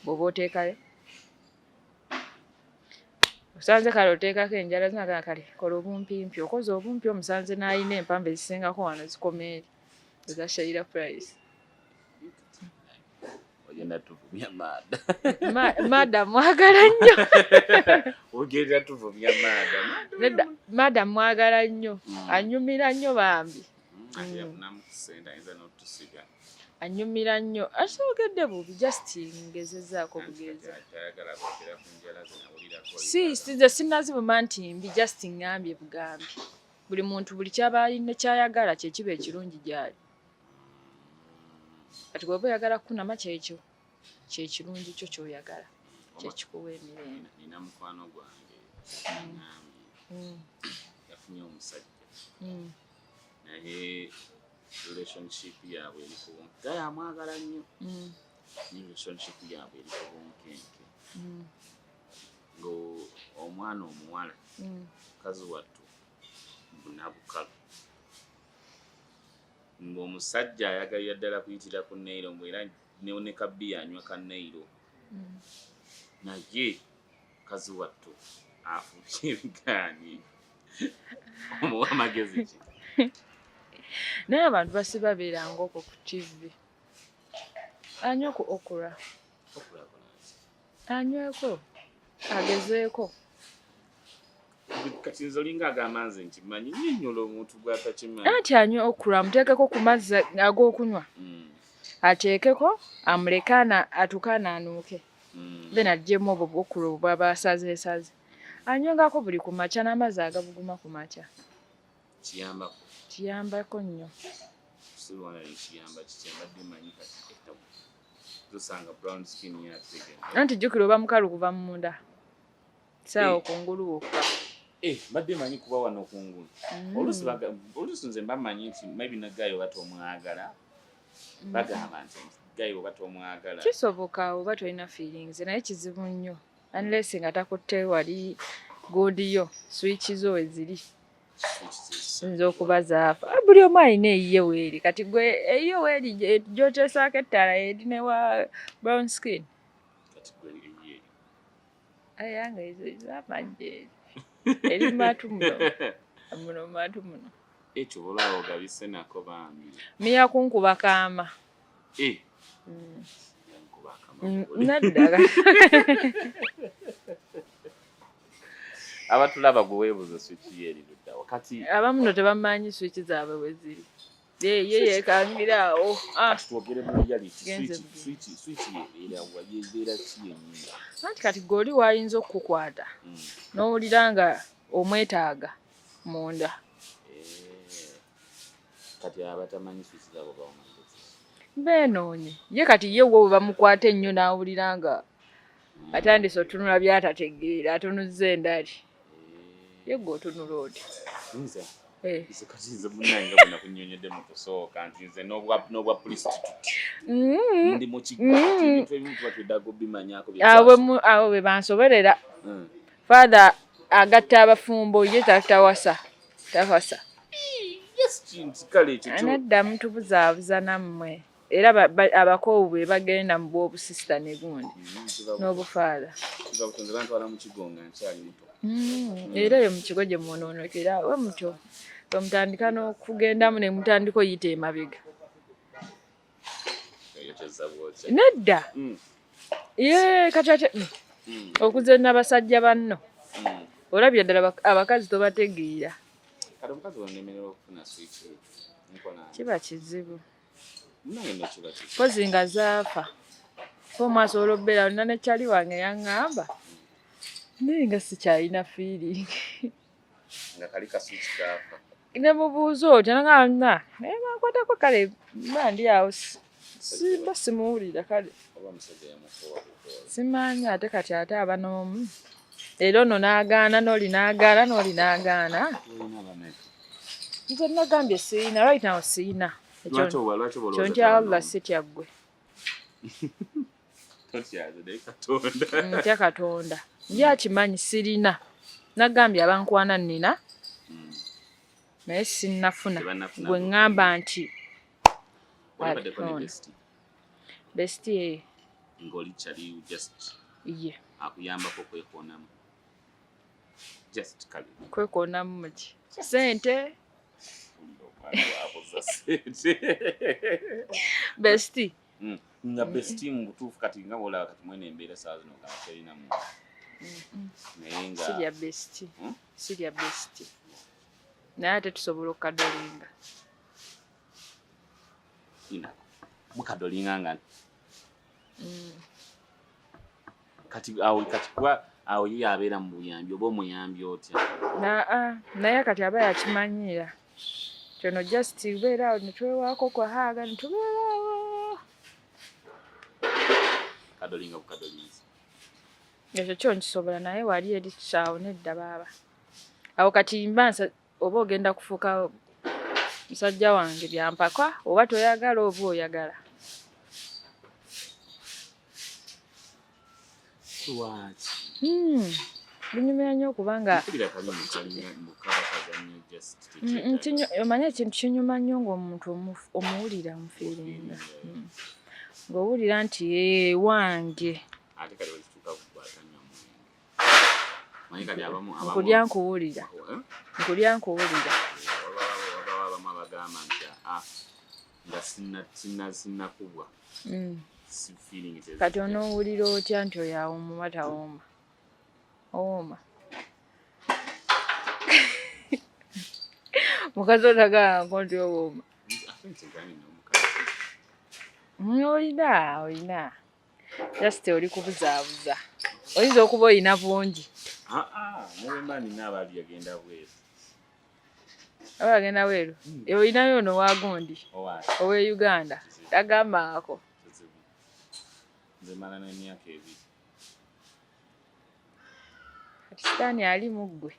[SPEAKER 2] bw'oba oteekayo osanze kale oteekako enjala zinagaa kale kola obumpimpi okoze obumpi omusanze n'alina empamvu ezisingako wano zikoma eri eza Sheila Price
[SPEAKER 1] ogenda tuvumya maada
[SPEAKER 2] maada mwagala nnyo
[SPEAKER 1] ogenda tuvumya maada
[SPEAKER 2] maada mwagala nnyo anyumira nnyo bambi anyumira nnyo asoogedde bubi just ngezezaako bugezi nze sinazibuma nti mbi just ngambye bugambi buli muntu buli kyaba alina kyayagala kyekiba ekirungi gyali kati bw'oba oyagala kunama kyekyo kyekirungi kyo kyoyagala kyekikuwa emirembe.
[SPEAKER 1] Nina mukwano gwange yafunye omusajja naye relationship yaabwe eri ku bunkenke amwagala nnyo relationship yaabwe eri ku bunkenke ngo omwana omuwala mukazi wattu bunabukalu ng'omusajja ayagalira ddala kuyitira ku neiro mbwera ne kabbiya anywa ka neiro naye mukazi wattu afuuka ebigaani omuwa amagezi ki
[SPEAKER 2] naye abantu basibabeeranga okwo ku TV anywa ku okura anyweko agezeeko
[SPEAKER 1] kati nze olinga agamba nze nti manyi nnyonnyola omuntu gw'atakimanyi
[SPEAKER 2] anti anywa okura amuteekeko ku mazzi ag'okunywa ateekeko amuleke atukananuuke then aggyemu obwo okura obwaba asazeesaze anywengako buli ku makya n'amazzi agabuguma ku makya kiyambako nnyo anti jjukira oba mukalu kuva mu munda saawa okungulu wokka
[SPEAKER 1] badde manyi kuba wano okungulu oluusi nze mba manyi nti maybe nagayo oba tomwagala bagamba nti gayo oba tomwagala
[SPEAKER 2] kisoboka oba tolina feelings naye kizibu nnyo unless nga takutte wali godiyo switch zo weziri nze okuba zaafa buli omu alina eyiye weeri kati gwe eyiye weeri gyotesaako ettaala eri ne wa brown skin ayanga ezo zamajje eri matu muno matu muno
[SPEAKER 1] ekyo olaba ogabise nako bambi
[SPEAKER 2] miya kunkuba kaama naddala
[SPEAKER 1] abatulaba gwe weebuuza swiki yeeriddawo kati
[SPEAKER 2] abamu no tebamanyi swiki zaabwe bwe ziri ye yeekangira awo
[SPEAKER 1] twogere mu reality swiki yebeera ki yennyini
[SPEAKER 2] anti kati gweoli wayinza okukukwata n'owulira nga omwetaaga munda
[SPEAKER 1] kati abatamanyi swiki zaabo
[SPEAKER 2] beenoonye ye kati ye wo bamukwata ennyo n'awulira nga atandise otunula byatategeera atunuzza endali ye gwe otunula oti
[SPEAKER 1] kati nze munnange bonna kunnyonyedde mu kusooka nti nze n'obwa pulisitituti ndi mu kikati ebintu ebimu tuba tweddaga obimanyako
[SPEAKER 2] awo bwe bansoberera father agatta abafumbo ye tawasa anaddamu tubuzaabuza nammwe era abakoowu be bagenda mu bw'obusisita ne gundi n'obufaala era eyo mu kigo gye munoonekera we mutyo bwe mutandika n'okugendamu ne mutandika oyita emabega nedda ye kati ate okuze n'abasajja banno olabye ddala abakazi tobategeera kiba kizibu pozi nga zaafa omwasobola obbeera olina ne kyali wange yaŋŋamba naye nga sikyalina feeling ne mubuuza otyo nangana naye bankwatako kale mba ndi awo simba simuwulira kale simanyi ate kati ate aba n'omu era ono n'agaana n'oli n'agaana nze nagambye siina right now siina kyontya Allah sitya ggwe ntya Katonda ye akimanyi sirina nagambye abankwana nnina naye sinnafuna gwe ŋŋamba nti besti ye
[SPEAKER 1] ng'oli kyali just
[SPEAKER 2] ye
[SPEAKER 1] akuyambako kwekoonamu just kale
[SPEAKER 2] kwekoonamu muki sente besti
[SPEAKER 1] nga best team butuufu kati nga bwolaba kati mwene embeera saa zino kama terina mu naye nga
[SPEAKER 2] sirya best naye ate tusobola okukadolinga
[SPEAKER 1] mukadolinga nga kati awo ye abeera mu buyambi oba omuyambi otya
[SPEAKER 2] naye kati aba yakimanyira kyono just ubeera awo netwewaako kwahaaga netubeeraawo
[SPEAKER 1] kadolinga bukadolinzi
[SPEAKER 2] ekyo kyo nkisobola naye wali eri kyawo nedda baaba awo kati mbansa oba ogenda kufuuka musajja wange byampaka oba toyagala oba oyagala binyumira nnyo okubanga omanye ekintu kinyuma nnyo ng'omuntu omuwulira omufiiringa ng'owulira nti wange nkulya nkuwulira
[SPEAKER 1] abagamba nti nga sinnakubwa
[SPEAKER 2] kati onoowulira otya nti oyo awoma tawooma owooma mukazi otagalako nti owooma olina just oli kubuzaabuza oyinza okuba oyina bungi
[SPEAKER 1] newemba nina abaali yagenda bweru
[SPEAKER 2] abagenda bweru olinayo ono wagundi owe Uganda tagambaako
[SPEAKER 1] nze mala n'emyaka 2
[SPEAKER 2] kati sitaani ali mu ggwe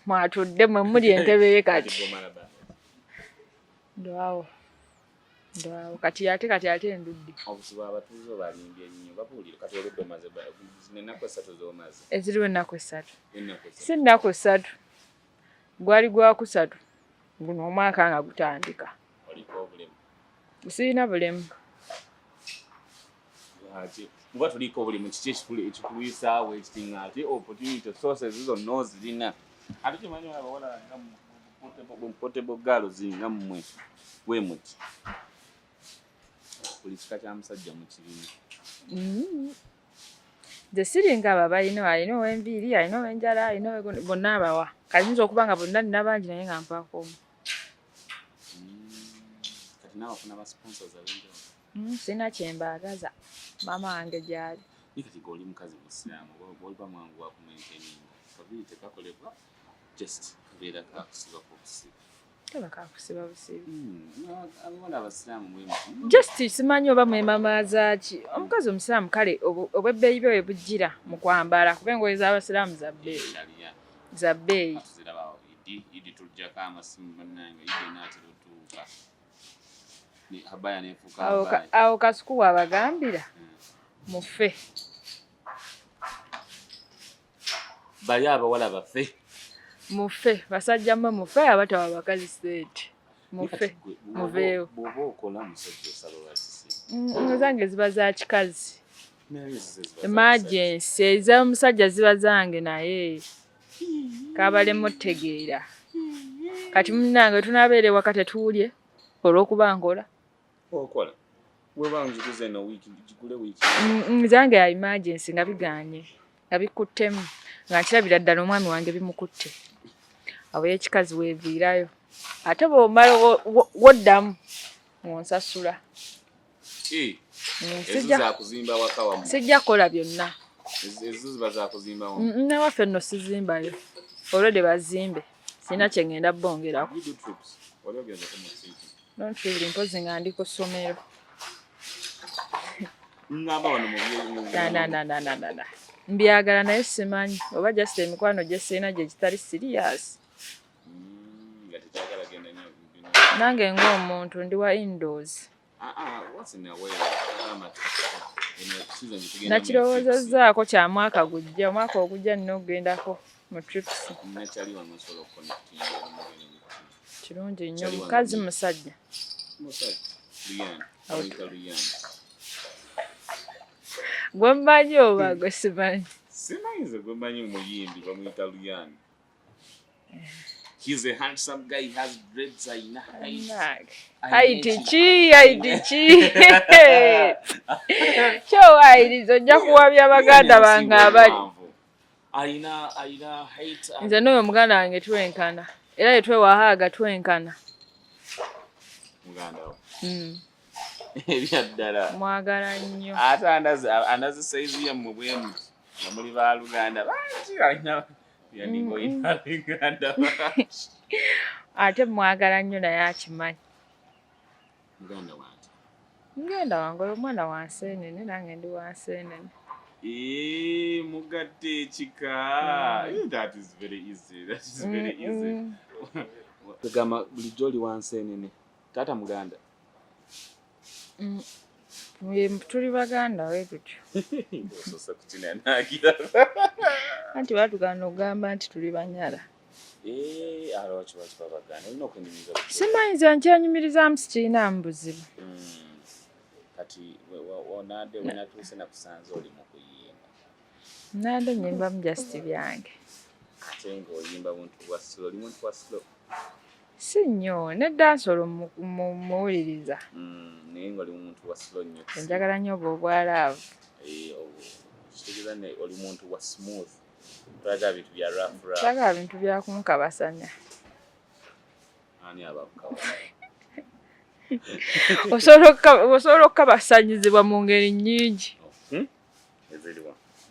[SPEAKER 2] mwatudde mwe muli entebe ye kati ndwawo kati ate endudde
[SPEAKER 1] obuzibu abatuuze obalimbye ennyo babuulire kati oludde omaze ennaku 3 z'omaze
[SPEAKER 2] eziriwo ennaku 3 si nnaku 3 gwali gwa 3 guno omwaka nga gutandika
[SPEAKER 1] oliko obulemu
[SPEAKER 2] sirina bulemu
[SPEAKER 1] muba tuliko obulemu kiki ekikuyisaawo ekitinga ate opportunity sources zonna ozirina ate kimanyi abawala nga portable girls nga mmwe bwe muti buli kika kya musajja mu kibiina
[SPEAKER 2] nze siringa abo balina ow'enviiri alina ow'enjala alina bonna abawa kayinza okuba nga bonna nina bangi naye nga mpaakoomu
[SPEAKER 1] kati naawe ofuna basponsors ab'enjawulo
[SPEAKER 2] sirina kyembaagaza maama wange gyali
[SPEAKER 1] kati g'oli mukazi musiraamu bwoliba mwangu wa kumainteninga kabiri tekakolebwa just kabeera kakusiba kubusiba
[SPEAKER 2] kaba kakusiba busibi
[SPEAKER 1] abawala abasiraamu
[SPEAKER 2] just simanyi oba mwemamaaza ki omukazi omusiraamu kale obwebbeeyi bwe bujjira mu kwambala kuba engoye z'abasiraamu za bbeeyi
[SPEAKER 1] idi tuljako amasimu bannange idi enaatera otuuka habaya nefuuka
[SPEAKER 2] awo kasuku waabagambira mufe
[SPEAKER 1] bali abawala bafe
[SPEAKER 2] mufe basajja mmwe mufe abatawa bakazi sente mufe muveewo
[SPEAKER 1] bw'oba okola musajja osaba bakisi
[SPEAKER 2] zange ziba za kikazi emergency ez'omusajja ziba zange naye kabalemu otegeera kati munnange tunaabeera ewaka tetuwulye olw'okuba nkola
[SPEAKER 1] okola bweba nzikuze eno wiiki gigule wiiki
[SPEAKER 2] zange ya emergency nga biganye nga bikuttemu nga nkirabira ddala omwami wange bimukutte awo ekikazi weeviirayo ate bw'omala woddamu ng'onsasula sijja kukola byonna
[SPEAKER 1] ezo ziba zakuzimbawo
[SPEAKER 2] nawaffe nno sizimbayo olwedde bazimbe sirina kye ngenda bongerako nonfiri mpozi nga ndi ku ssomero mbyagala naye simanyi oba just emikwano gye sirina gye gitali siriyasi nange ng'omuntu ndi wa indoors nakirowoozezzaako kya mwaka gujja omwaka ogujja nina okugendako mu trips kirungi nnyo mukazi musajja gwe mmanyi oba gwe simanyi
[SPEAKER 1] simanyize gwe mmanyi muyimbi bamuyita Luyani He's a handsome guy. He has dreads.
[SPEAKER 2] Haiti chi. Kyo Haiti ojja kuwabya baganda bange abali.
[SPEAKER 1] Aina hate.
[SPEAKER 2] Nze n'oyo muganda wange twenkana. Era yetwewahaaga twenkana.
[SPEAKER 1] Muganda ebyaddala
[SPEAKER 2] mwagala nnyo
[SPEAKER 1] ate andaze saizi yammwe bwe muti nga muli baaluganda bangi alina yaningo yaluganda
[SPEAKER 2] ate mwagala nnyo naye akimanyi muganda wange oyo mwana wa nseenene nange ndi wa nseenene
[SPEAKER 1] mugadde ekika that is very easy tugamba bulijjo oli wa nseenene taata muganda
[SPEAKER 2] tuli baganda we tutyo
[SPEAKER 1] ososa kukinanagira
[SPEAKER 2] anti batugana okugamba nti tuli banyala simanyiza nkyanyumirizamu sikirinamu buzibu
[SPEAKER 1] kati onadde wenatuuse nakusanze oli mu kuyimba
[SPEAKER 2] nade nyimbamu just byange
[SPEAKER 1] ate ng'oyimba buntu bwa slow oli muntu wa slow
[SPEAKER 2] si nnyo nedda nsolo muwuliriza
[SPEAKER 1] naye ng'oli muntu wa slow nnyo
[SPEAKER 2] njagala nnyo obwalaavu
[SPEAKER 1] kitegeeza ne oli muntu wa smooth twagala bintu bya rough
[SPEAKER 2] twagala bintu bya kunkabasanya
[SPEAKER 1] ani abakukabasanya
[SPEAKER 2] osobola okukabasanyizibwa mu ngeri nnyingi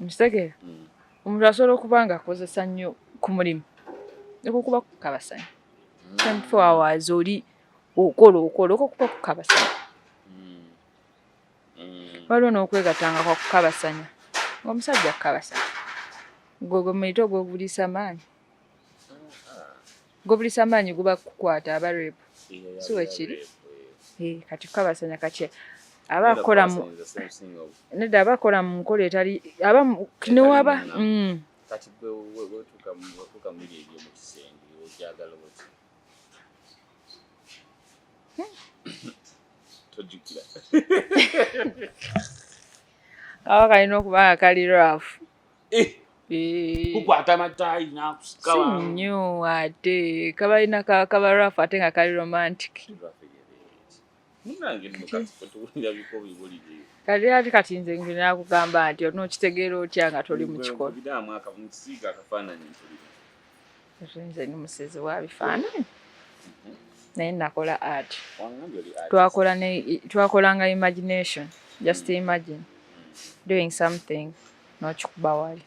[SPEAKER 2] nkitegera omuntu asobola okuba nga akozesa nnyo ku mulimu okukuba kukabasanya 24 hours oli okola okuba kukabasanya waliwo n'okwegatanga kwa kukabasanya ng'omusajja kukabasanya gwe muyite ogw'obulisa amaanyi gw'obulisa amaanyi guba kukwata abarepu si wekiri kati kukabasanya kati aba akola mu nkola etali aba newaba
[SPEAKER 1] kati wetuuka muri ebyo mu kisenge okyagala oti tojjukira
[SPEAKER 2] kaba kalina okuba nga kali rafu
[SPEAKER 1] kukwata amataayi n'akusika
[SPEAKER 2] si nnyo ate kabalina kaba rafu ate nga kali romantic kati ate kati nze ngina kugamba nti onokitegeera otya nga toli mu kikola nze ni musizi wa bifaananyi naye nakola art twakolanga imagination just imagine doing something n'okikuba wali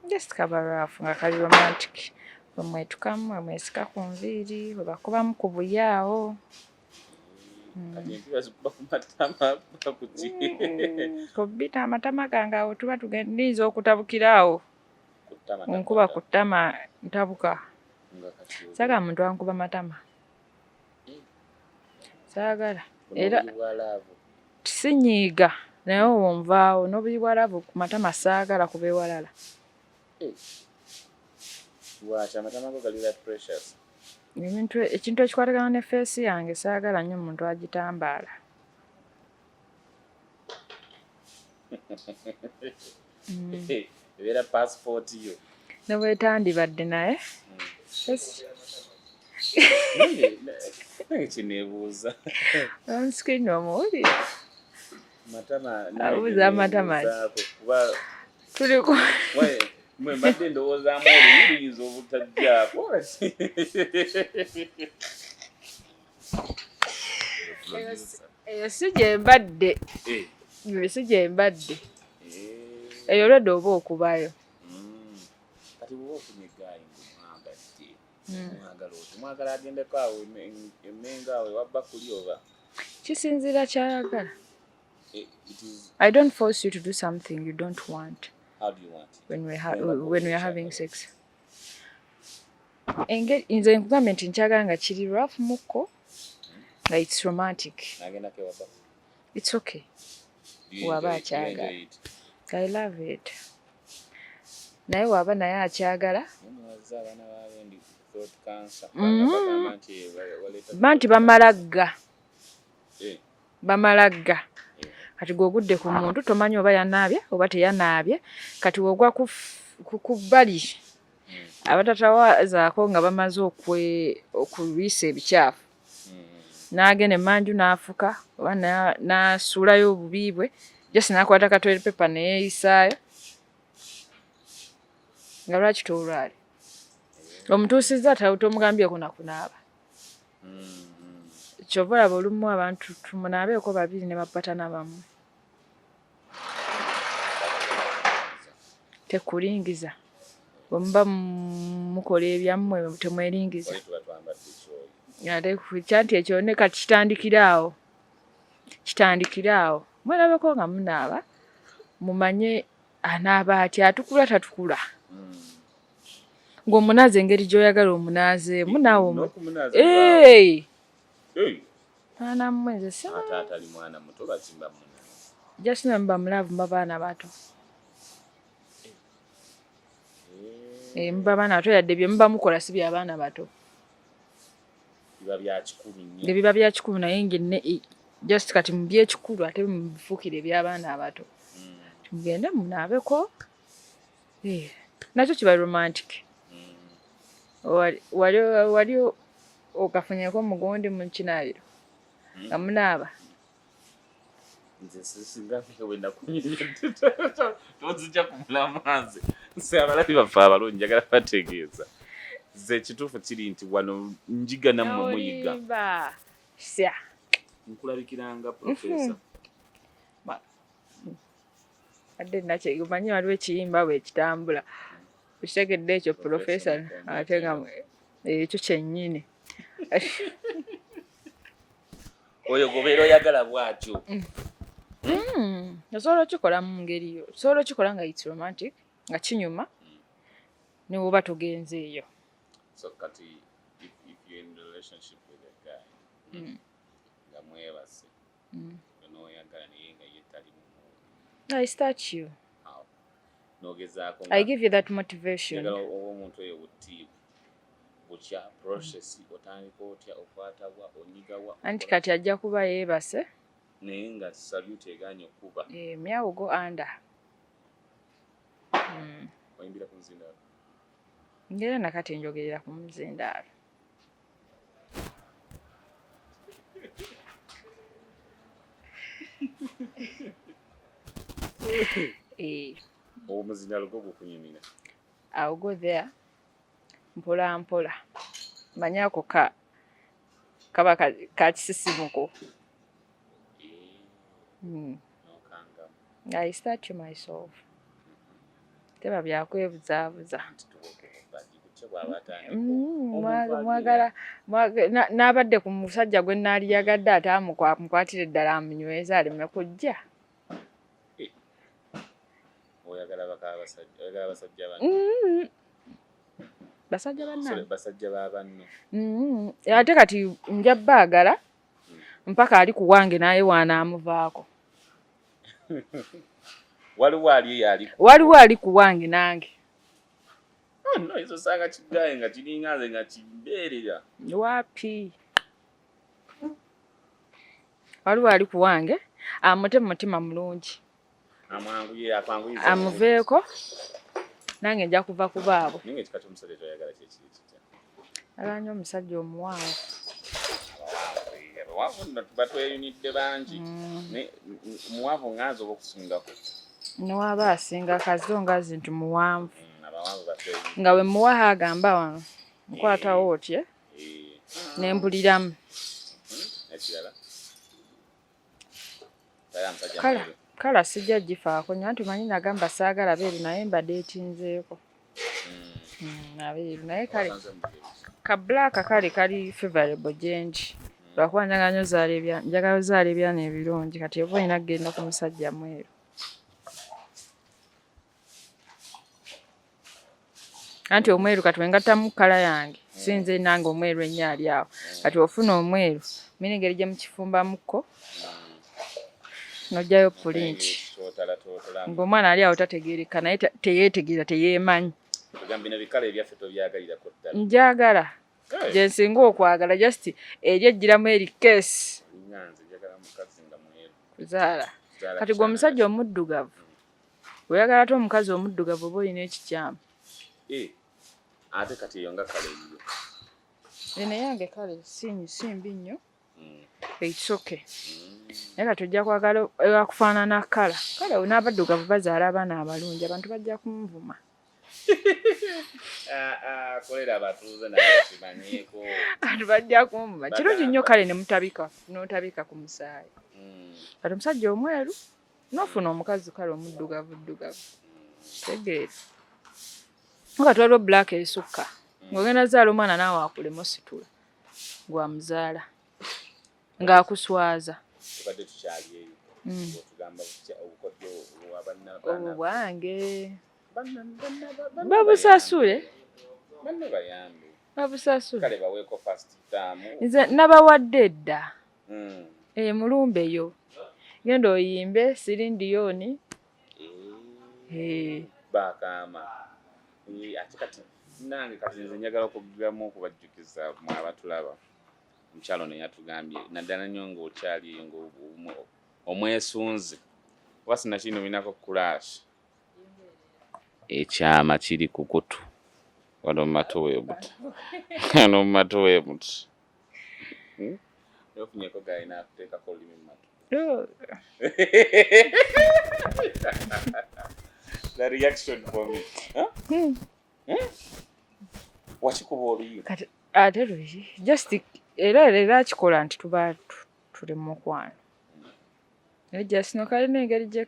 [SPEAKER 2] just kabarafu nga kali romantic bwemwetukamu bwemwesika ku nviiri bwebakubamu ku buyaawo kubita amatama gange awo tuba tugendinza okutabukiraawo nkuba ku ttama ntabuka saagala muntu ankuba matama saagala era sinyiiga naye owonvaawo n'obuyi bwalavu ku matama saagala kubeewalala ekintu ekikwatagana ne feesi yange saagala nnyo omuntu agitambaala
[SPEAKER 1] ebeera passport yo
[SPEAKER 2] ne bwetandibadde naye
[SPEAKER 1] kineebuuza
[SPEAKER 2] onskrini omuwulire abuuza amatama tuliku
[SPEAKER 1] mwe mbadde ndowoozaamu oluyinza obutajjaako
[SPEAKER 2] eyo si gyembadde eyo olwedde oba okubayo
[SPEAKER 1] kati bwoba ofunye egaayi ng'omwagadde mwagala oti mwagala agendeko awo emmengo awo ewabba kuli oba
[SPEAKER 2] kisinziira kyayagala I don't force you to do something you don't want.
[SPEAKER 1] How do you want it?
[SPEAKER 2] When we are having sex. Nze nkugambye nti nkyagala nga kiri rough muko nga it's romantic. It's okay. Waba akyagala. I love it. Naye waba naye akyagala. Banti bamalagga. Kati gw'ogudde ku muntu tomanyi oba yanaabye oba teyanaabye kati wogwa ku bbali abatatawazaako nga bamaze okulwisa ebikyafu n'agenda emmanju n'afuka oba n'asuulayo obubi bwe just n'akwata ka toilet paper ne yeeyisaayo nga lwaki toolwali omutuusizza tomugambyeko nakunaaba kyova olaba olumu abantu tumunaabeeko babiri ne bapatana bammwe tekulingiza bwemuba mukola ebyammwe temweringiza ate kyanti ekyo ne kati kitandikiraawo mwerabeko nga munaaba mumanye anaaba atya atukula tatukula ng'omunaaza engeri gy'oyagala omunaazeemu naawe mwana mmwe nze just muba mulaavu muba baana bato muba baana bato yadde bye muba mukola si bya baana bato biba bya kikulu naye ngenne just kati mu byekikulu ate mubifuukire eby'abaana abato mugende munaabeko nakyo kiba romantic wali okafunyeko mugundi mu kinaabiro nga munaaba
[SPEAKER 1] tozija kumulamanze nse abalabi baffe abalungi njagala bategeeza ze ekituufu kiri nti wano njiga nammwe muyiga nkulabikiranga profesa
[SPEAKER 2] adde nakyo omanyi waliwo ekiyimba bwe kitambula okitegedde ekyo profesa ate nga ekyo kyennyini
[SPEAKER 1] oyo gobeera oyagala bwatyo
[SPEAKER 2] osobola okikola mu ngeri yo osobola okikola nga it's romantic nga kinyuma ne woba togenze eyo
[SPEAKER 1] so kati if you're in a relationship with a guy nga mwebase n'oyagala naye nga ye tali mu
[SPEAKER 2] I start you
[SPEAKER 1] n'ogezaako
[SPEAKER 2] I give you that motivation
[SPEAKER 1] oba omuntu oyo butiibu butya process otandika otya okwatibwa onyigawa
[SPEAKER 2] anti kati ajja kuba yeebase
[SPEAKER 1] naye nga salute eganye okuba
[SPEAKER 2] myawo go under
[SPEAKER 1] oyimbira ku muzindaalo
[SPEAKER 2] ngera nakati njogerera ku muzindaalo
[SPEAKER 1] omuzindaalo gwo gukunyumira
[SPEAKER 2] I'll go there mpola mpola manyako kaba kakisisimuko I start to myself teba byakwebuzaabuza mwagala n'abadde ku musajja gwe naali yagadde ate amukwatire ddala amunyweza aleme kujja
[SPEAKER 1] basajja babanno
[SPEAKER 2] ate kati nja baagala mpaka ali ku wange naye waanaamuvaako waliwo ali ku wange nange
[SPEAKER 1] no izo sanga kigaye nga kiringaze nga kimbeerera
[SPEAKER 2] wapi waliwo ali ku wange amute mutima mulungi amuveeko nange nja kuva ku baabo alanya omusajja omuwanvu
[SPEAKER 1] batweyunidde bangi muwanvu ngaazi oba okusingako
[SPEAKER 2] newaba asinga kazo ngazi nti muwanvu nga we muwaha agamba wano nkwatawo otye nempuliramu kala sijja gifaako nnyo anti manyi nagamba saagala beeru naye mbadde etinzeeko abeeru naye kale ka black kale kali favorable gyendi lwakuba njagala ozaala ebyana ebirungi kati oba olina kgenda ku musajja mweru anti omweru kati wengattamu kala yange sinze nange omweru ennyo ali awo kati ofuna omweru mina engeri gye mukifumbamuko n'ojjayo pulinti ng'omwana ali awo tategeereka naye teyeetegeera teyeemanyi njagala gye nsinga okwagala just eri ejjiramu eri keesi kuzaala kati gwe omusajja omuddugavu oyagala ate omukazi omuddugavu oba olina ekikyamu
[SPEAKER 1] ate kati eyo nga kale eyo
[SPEAKER 2] eno yange kale simbi nnyo eisoke naye kati ojja kwagala ewakufaanana kala n'abaddugavu bazaala abaana abalungi abantu bajja kunvuma
[SPEAKER 1] kolera abatuuze naye kimanyiiko
[SPEAKER 2] abantu bajja kunvuma kirungi nnyo kale n'otabika ku musaayi kati omusajja omweru n'ofuna omukazi kale omuddugavu tegeera kati waliwo black esukka ng'ogenda zaala omwana naawe akulema ositula gwamuzaala ng'akuswaza
[SPEAKER 1] tubadde tukyali eyo otugamba obukodyo
[SPEAKER 2] obwo bwange babusasule
[SPEAKER 1] banne bayambe
[SPEAKER 2] babusasule
[SPEAKER 1] kale baweeko first term
[SPEAKER 2] nze nabawadde edda mulumbeyo genda oyimbe sirindiyoni
[SPEAKER 1] bakama ate kati nange kati nze njagala okugamu okubajjukiza mu abatulaba omukyalo naye atugambye naddala nnyo ng'okyali eyo omwesunze oba sinakino binako kulaasi ekyama kiri ku kutu wano mu matu weebuti ofunyeko gaali nakuteekako olulimi mu matu the reaction for me wakikuba oluyi
[SPEAKER 2] kati ate luyi just era akikola nti tuba tuli mu mukwano naye jasino kalina engeri gye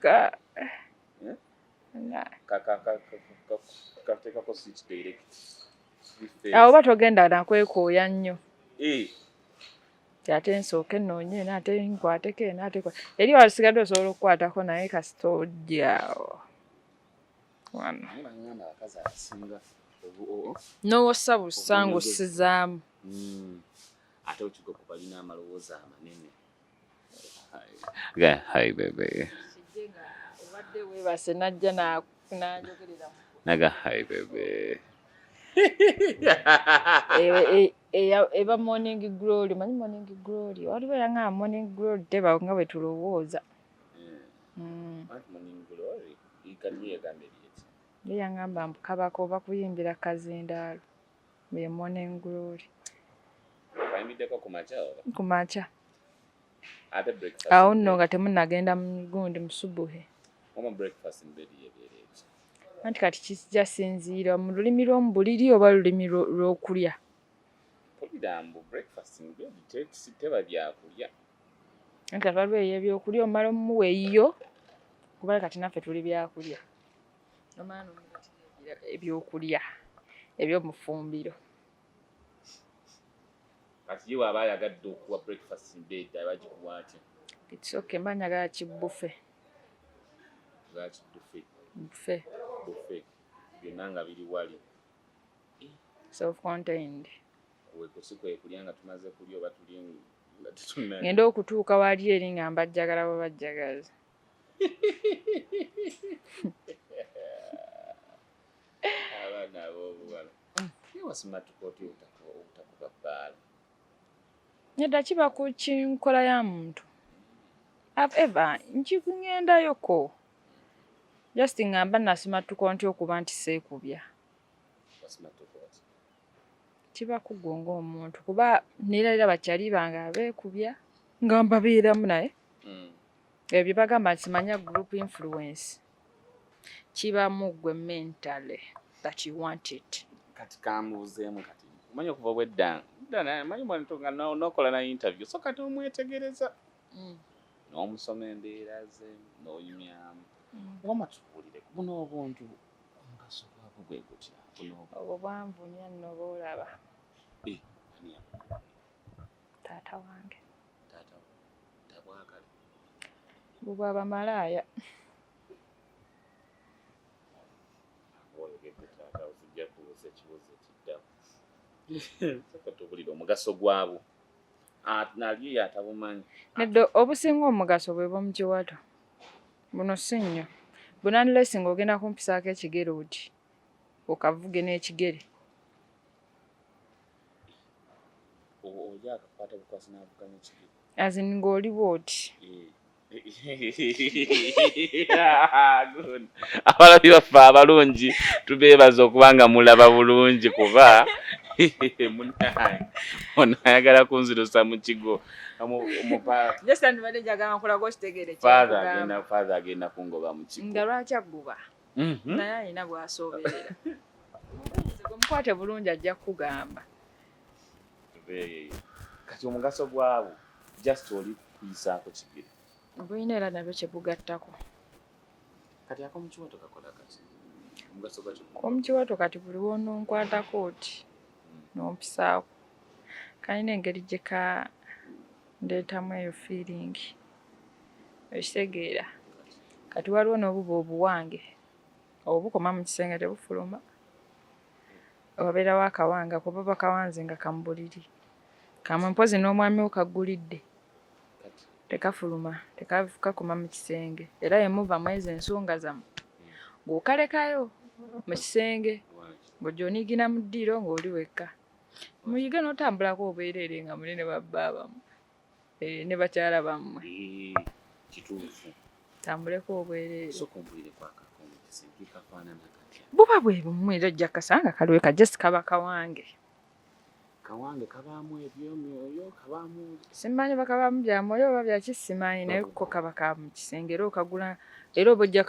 [SPEAKER 1] kateekako switch direct
[SPEAKER 2] awo oba togenda nakwekooya nnyo ate nsooke nnoonye naate nkwateko ate eri wasigadde osobola okukwatako naye kasita ojjaawo wano n'owossa bussa ng'ossizaamu
[SPEAKER 1] ate okigogo balina amalowooza amanene hi bebe
[SPEAKER 2] obadde weebase najja n'anjogerera
[SPEAKER 1] naga hi bebe
[SPEAKER 2] eba morning glory manyi morning glory waliwo yanga morning glory teba nga bwe tulowooza ye yangamba mbukabako oba kuyimbira kazindaalo ye morning glory kumakya awo nno nga temunagenda gundi musubuhe anti kati kijasinziira mu lulimi lw'omu buliri oba lulimi lw'okulya anti kati waliwo ey'ebyokulya omala omuwa eyiyo kuba kati naffe tuli byakulya omwana ebyokulya ebyomufumbiro
[SPEAKER 1] kati ye waaba ayagadde okuwa breakfast in bed abagikuwa atya
[SPEAKER 2] kisoke mba njagala kibufe bufe byonna nga
[SPEAKER 1] biri wali
[SPEAKER 2] self contained
[SPEAKER 1] wekusikuekulya nga tumaze kulya oba tuli nga tetuna
[SPEAKER 2] ngenda okutuuka wali eri nga mbajjagala bwe bajjagaza
[SPEAKER 1] abaana ab'obuwala wasimatukoti obutakuba bbaala
[SPEAKER 2] nedda kiba ku kinkola ya muntu eva nkikuŋŋendayoko just ngamba nasimatuko ntya okuba nti seekubya kiba kuggwo ng'omuntu kuba neera bakyali bange abeekubya nga mbabeeramu naye ebyo bagamba nti simanya group influence kibamu ggwe mentally that you want it
[SPEAKER 1] kati kambuuzeemu kati omanya okuva bwedda manyi mwanto nga nokola na interview so kati omwetegereza n'omusoma embeera ze n'oyumyamu wama tubuulire buno obuntu omugaso gwabwe gwe gutya
[SPEAKER 2] obwo bwanvunya nno oba olaba taata wange
[SPEAKER 1] tabwagala
[SPEAKER 2] bwe bwaba malaaya
[SPEAKER 1] oyogedde taata ozijja kubuuza ekibuuzo ekiddamu saka tubulire omugaso gwabwo nalyo yatabumanyi
[SPEAKER 2] nedda obusinga omugaso bwe bwomukiwato buno si nnyo bunanilesi ng'ogenda kumpisaako ekigere oti okavuge n'ekigere
[SPEAKER 1] oli akakwata bukwasi n'avuganya ekigere
[SPEAKER 2] azin ng'oliwo oti
[SPEAKER 1] abalabi baffe abalungi tubeebaza okubanga mulaba bulungi kuba ono ayagala kunzirusa mu kigo father agenda kungoba mu kigo
[SPEAKER 2] nga lwaki agguba naye alina bw'asooberera mukwate bulungi ajja kukugamba
[SPEAKER 1] kati omugaso gwabo just oli kuyisaako kigere
[SPEAKER 2] bulina era nabyo kye bugattako
[SPEAKER 1] kati akomukiwato kakola kati omugaso gwakyo
[SPEAKER 2] omukiwato kati buli wononkwatako oti nompisaako kalina engeri gye ka ndeetamu eyo feeling ekitegeera kati waliwo n'obuba obuwange obukoma mu kisenge tebufuluma obeerawo akawanga kuba bakawanze nga kamubuliri kamwe mpozi n'omwami wo kaggulidde tekafuluma tekakoma mu kisenge era yemuva mwezi ensonga zammwe ng'okalekayo mu kisenge ng'ogyoniigina mu ddiiro ng'oli wekka muyige n'otambulako obwereere nga muli ne babba bammwe ne bakyala bammwe
[SPEAKER 1] kituufu
[SPEAKER 2] tambuleko obwereere
[SPEAKER 1] kafaanana katya
[SPEAKER 2] buba bwe bumu era ojja kasanga kaliwe kajasi kaba kawange
[SPEAKER 1] kabaamu ebyomyoyo kabaamu
[SPEAKER 2] simanyi bakabaamu bya mwoyo oba bya kisimanyi naye ko kaba ka mu kisenge era okagula era oba ojja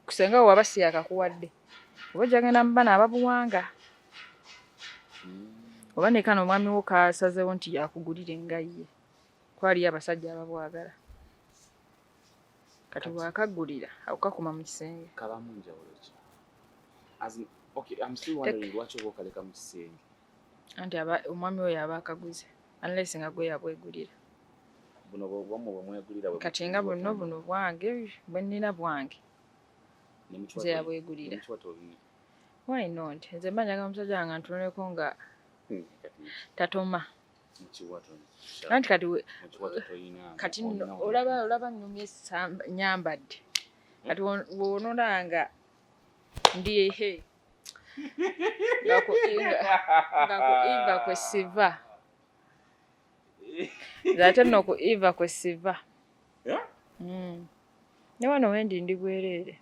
[SPEAKER 2] kusenga waba si akakuwadde oba ojja genda mu bana ababuwanga oba ne kano omwami wo kasazeewo nti yakugulira engaye kwaliyo abasajja ababwagala kati bwakaggulira akukakuma mu kisenge
[SPEAKER 1] kabaamu njawulo ki okay I'm still wondering lwaki oba okaleka mu kisenge
[SPEAKER 2] anti omwami oyo aba akaguze unless nga gwe yabwegulira
[SPEAKER 1] buno bwamwe bwemwegulira
[SPEAKER 2] kati nga buno bwange bwe nnina bwange nze yabwegulira why not nze mbanyaga omusajja wange ntunuleko nga tatoma anti kati olaba nnyumya nyambadde kati wonolanga ndi ehe nga ku Eva kwe siva ate nno ku Eva kwe siva ne wano wendi ndi bwereere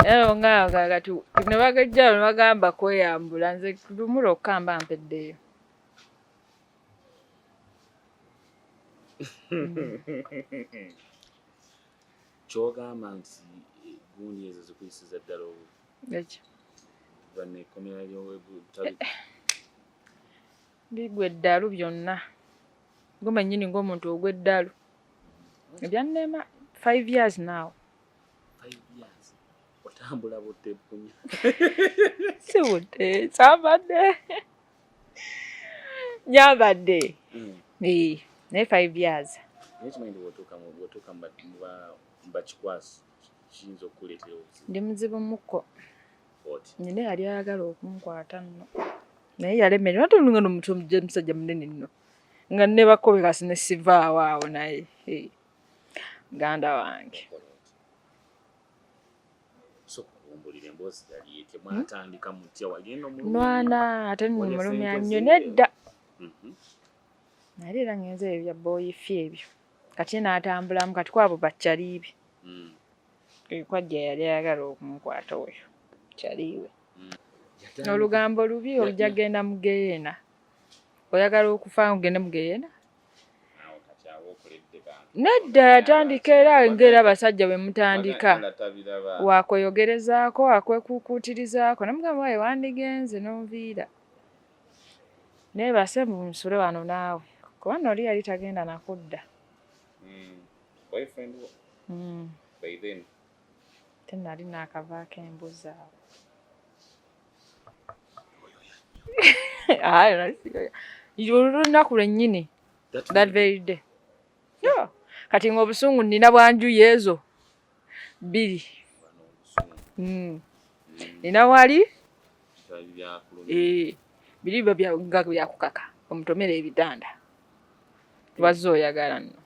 [SPEAKER 2] era nga kati ne bagajja ne bagamba kweyambula nze lumula okukamba mpeddeyo
[SPEAKER 1] kyogamba nti gundi ezo zikuyisiza ddala
[SPEAKER 2] ekyo
[SPEAKER 1] bannekomera lyowebutabi
[SPEAKER 2] bigwa eddalu byonna ngoma nnyini ng'omuntu ogw'eddalu ebyanneema 5 years now
[SPEAKER 1] 5 years otambula buteppunya
[SPEAKER 2] si bute sambadde nyambadde naye 5 years
[SPEAKER 1] naye kimanyi nti bwotuuka mubakikwasi kiyinza okukuleetera obuzibu
[SPEAKER 2] ndi muzibu mukko nyine yali ayagala okunkwata nno naye yalemerera ate nga musajja munene nno nga ne bakobe kasi ne sivaawo awo naye muganda wange nwana ate nimulumya nnyo nedda naye era ngenze ebyo bya booyifi ebyo kati n'atambulamu kati kwabo bakyaliibe kwajja yali ayagala okumukwata oyo kyaliiwe olugambo lubi ojja genda mu geyeena oyagala okufa ogende mu geyeena nedda yatandika era ng'era abasajja bwe mutandika wakweyogerezaako akwekuukuutirizaako namugamba waye wandigenze n'onviira naye base munsule wano naawe kuba nno oli yali tagenda nakudda tenali naakavaako embuzi awo olunaku lwennyini that very day kati ng'obusungu nnina bwanjuyi ezo 2 nina wali 2 nga byakukaka omutomera ebitanda tubazze oyagala nno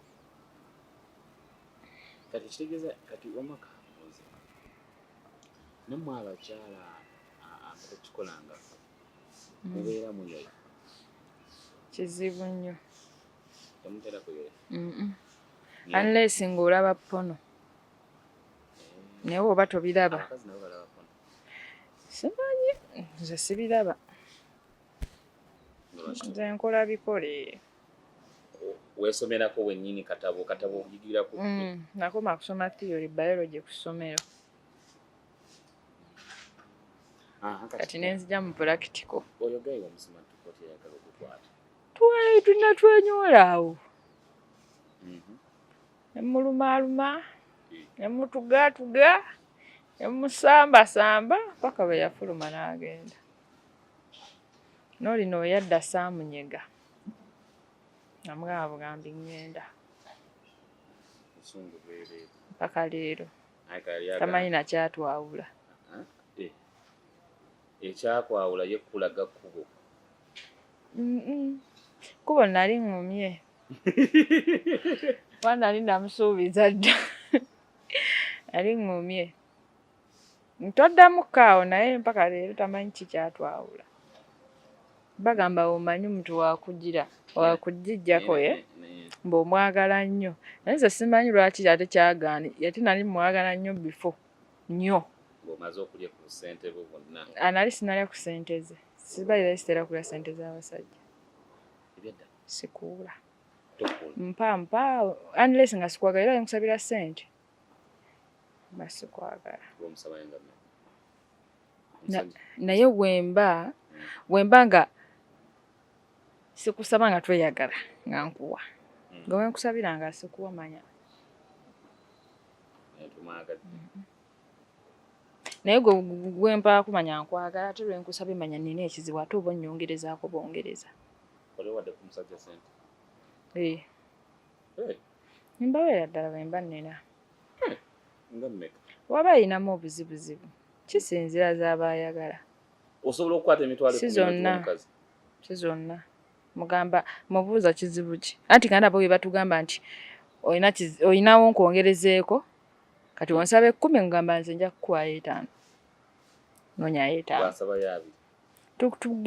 [SPEAKER 1] kati kitegeeza kati omaka nammwe abakyala abatekikolanga mubeera muyayo
[SPEAKER 2] kizibu nnyo
[SPEAKER 1] Temutera kuyo.
[SPEAKER 2] Unless ng'olaba pono. Naye oba tobiraba.
[SPEAKER 1] Abakazi nabo balaba pono.
[SPEAKER 2] Simanyi, nze sibiraba. Nze nkola bikole.
[SPEAKER 1] Weesomerako wennyini katabo oyigirako.
[SPEAKER 2] Nakoma kusoma theory biology ku ssomero. Kati nenzija mu practical.
[SPEAKER 1] Oyo gayi omusoma tukoti yakalo kukwata.
[SPEAKER 2] Twali tunatwenyoola awo. Emulumaaluma, emutugaatuga, emusambasamba paka bwe yafuluma n'agenda. N'olino yadda saamunyega. Namugamba bugambi ngenda.
[SPEAKER 1] Musungu bwere.
[SPEAKER 2] Paka leero. Tamanyi na kyatwawula.
[SPEAKER 1] Ekyakwawula ye kulaga kkubo.
[SPEAKER 2] Kkubo nali ngumye. Nali namusuubiza dda. Nali ngumye. Ntoddamu kaawo naye mpaka leero tamanyi kikyatwawula. Bagamba omanyi omuntu wakugijjako mb'omwagala nnyo. Naye nze simanyi lwaki ate kyagaani. Yati nali mwagala nnyo before. Nnyo.
[SPEAKER 1] Ng'omaze okulya ku ssente bo bonna.
[SPEAKER 2] Nali sinalya ku ssente ze. Sibalira sitera kulya ssente z'abasajja.
[SPEAKER 1] Ebyadda.
[SPEAKER 2] Sikuula.
[SPEAKER 1] Tokula.
[SPEAKER 2] Mpa. Unless nga sikwagala era nkusabira ssente. Mba sikwagala.
[SPEAKER 1] Omusaba yenga.
[SPEAKER 2] Naye wemba nga sikusaba nga tweyagala nga nkuwa. Nga wenkusabira nga sikuwa manya. Naye gwempa kumanya nkwagala ate lwenkusabye manya nina ekizibu ate oba onnyongerezaako bongereza.
[SPEAKER 1] Olewadde ku musajja ssente?
[SPEAKER 2] Mbaweera ddala bwemba nnina.
[SPEAKER 1] Nga mmeka?
[SPEAKER 2] Waba ayinamu obuzibuzibu. Kisinzira z'abaayagala.
[SPEAKER 1] Osobola okukwata emitwalo
[SPEAKER 2] omukazi? Si zonna. Mugamba mubuuza kizibu ki. Anti kandi abo bwe batugamba nti olinawo nkwongerezeeko kati wonsaba 10 ngamba nze nja kukuwaayo 5. Noonyayo 5.
[SPEAKER 1] Wasaba yabi.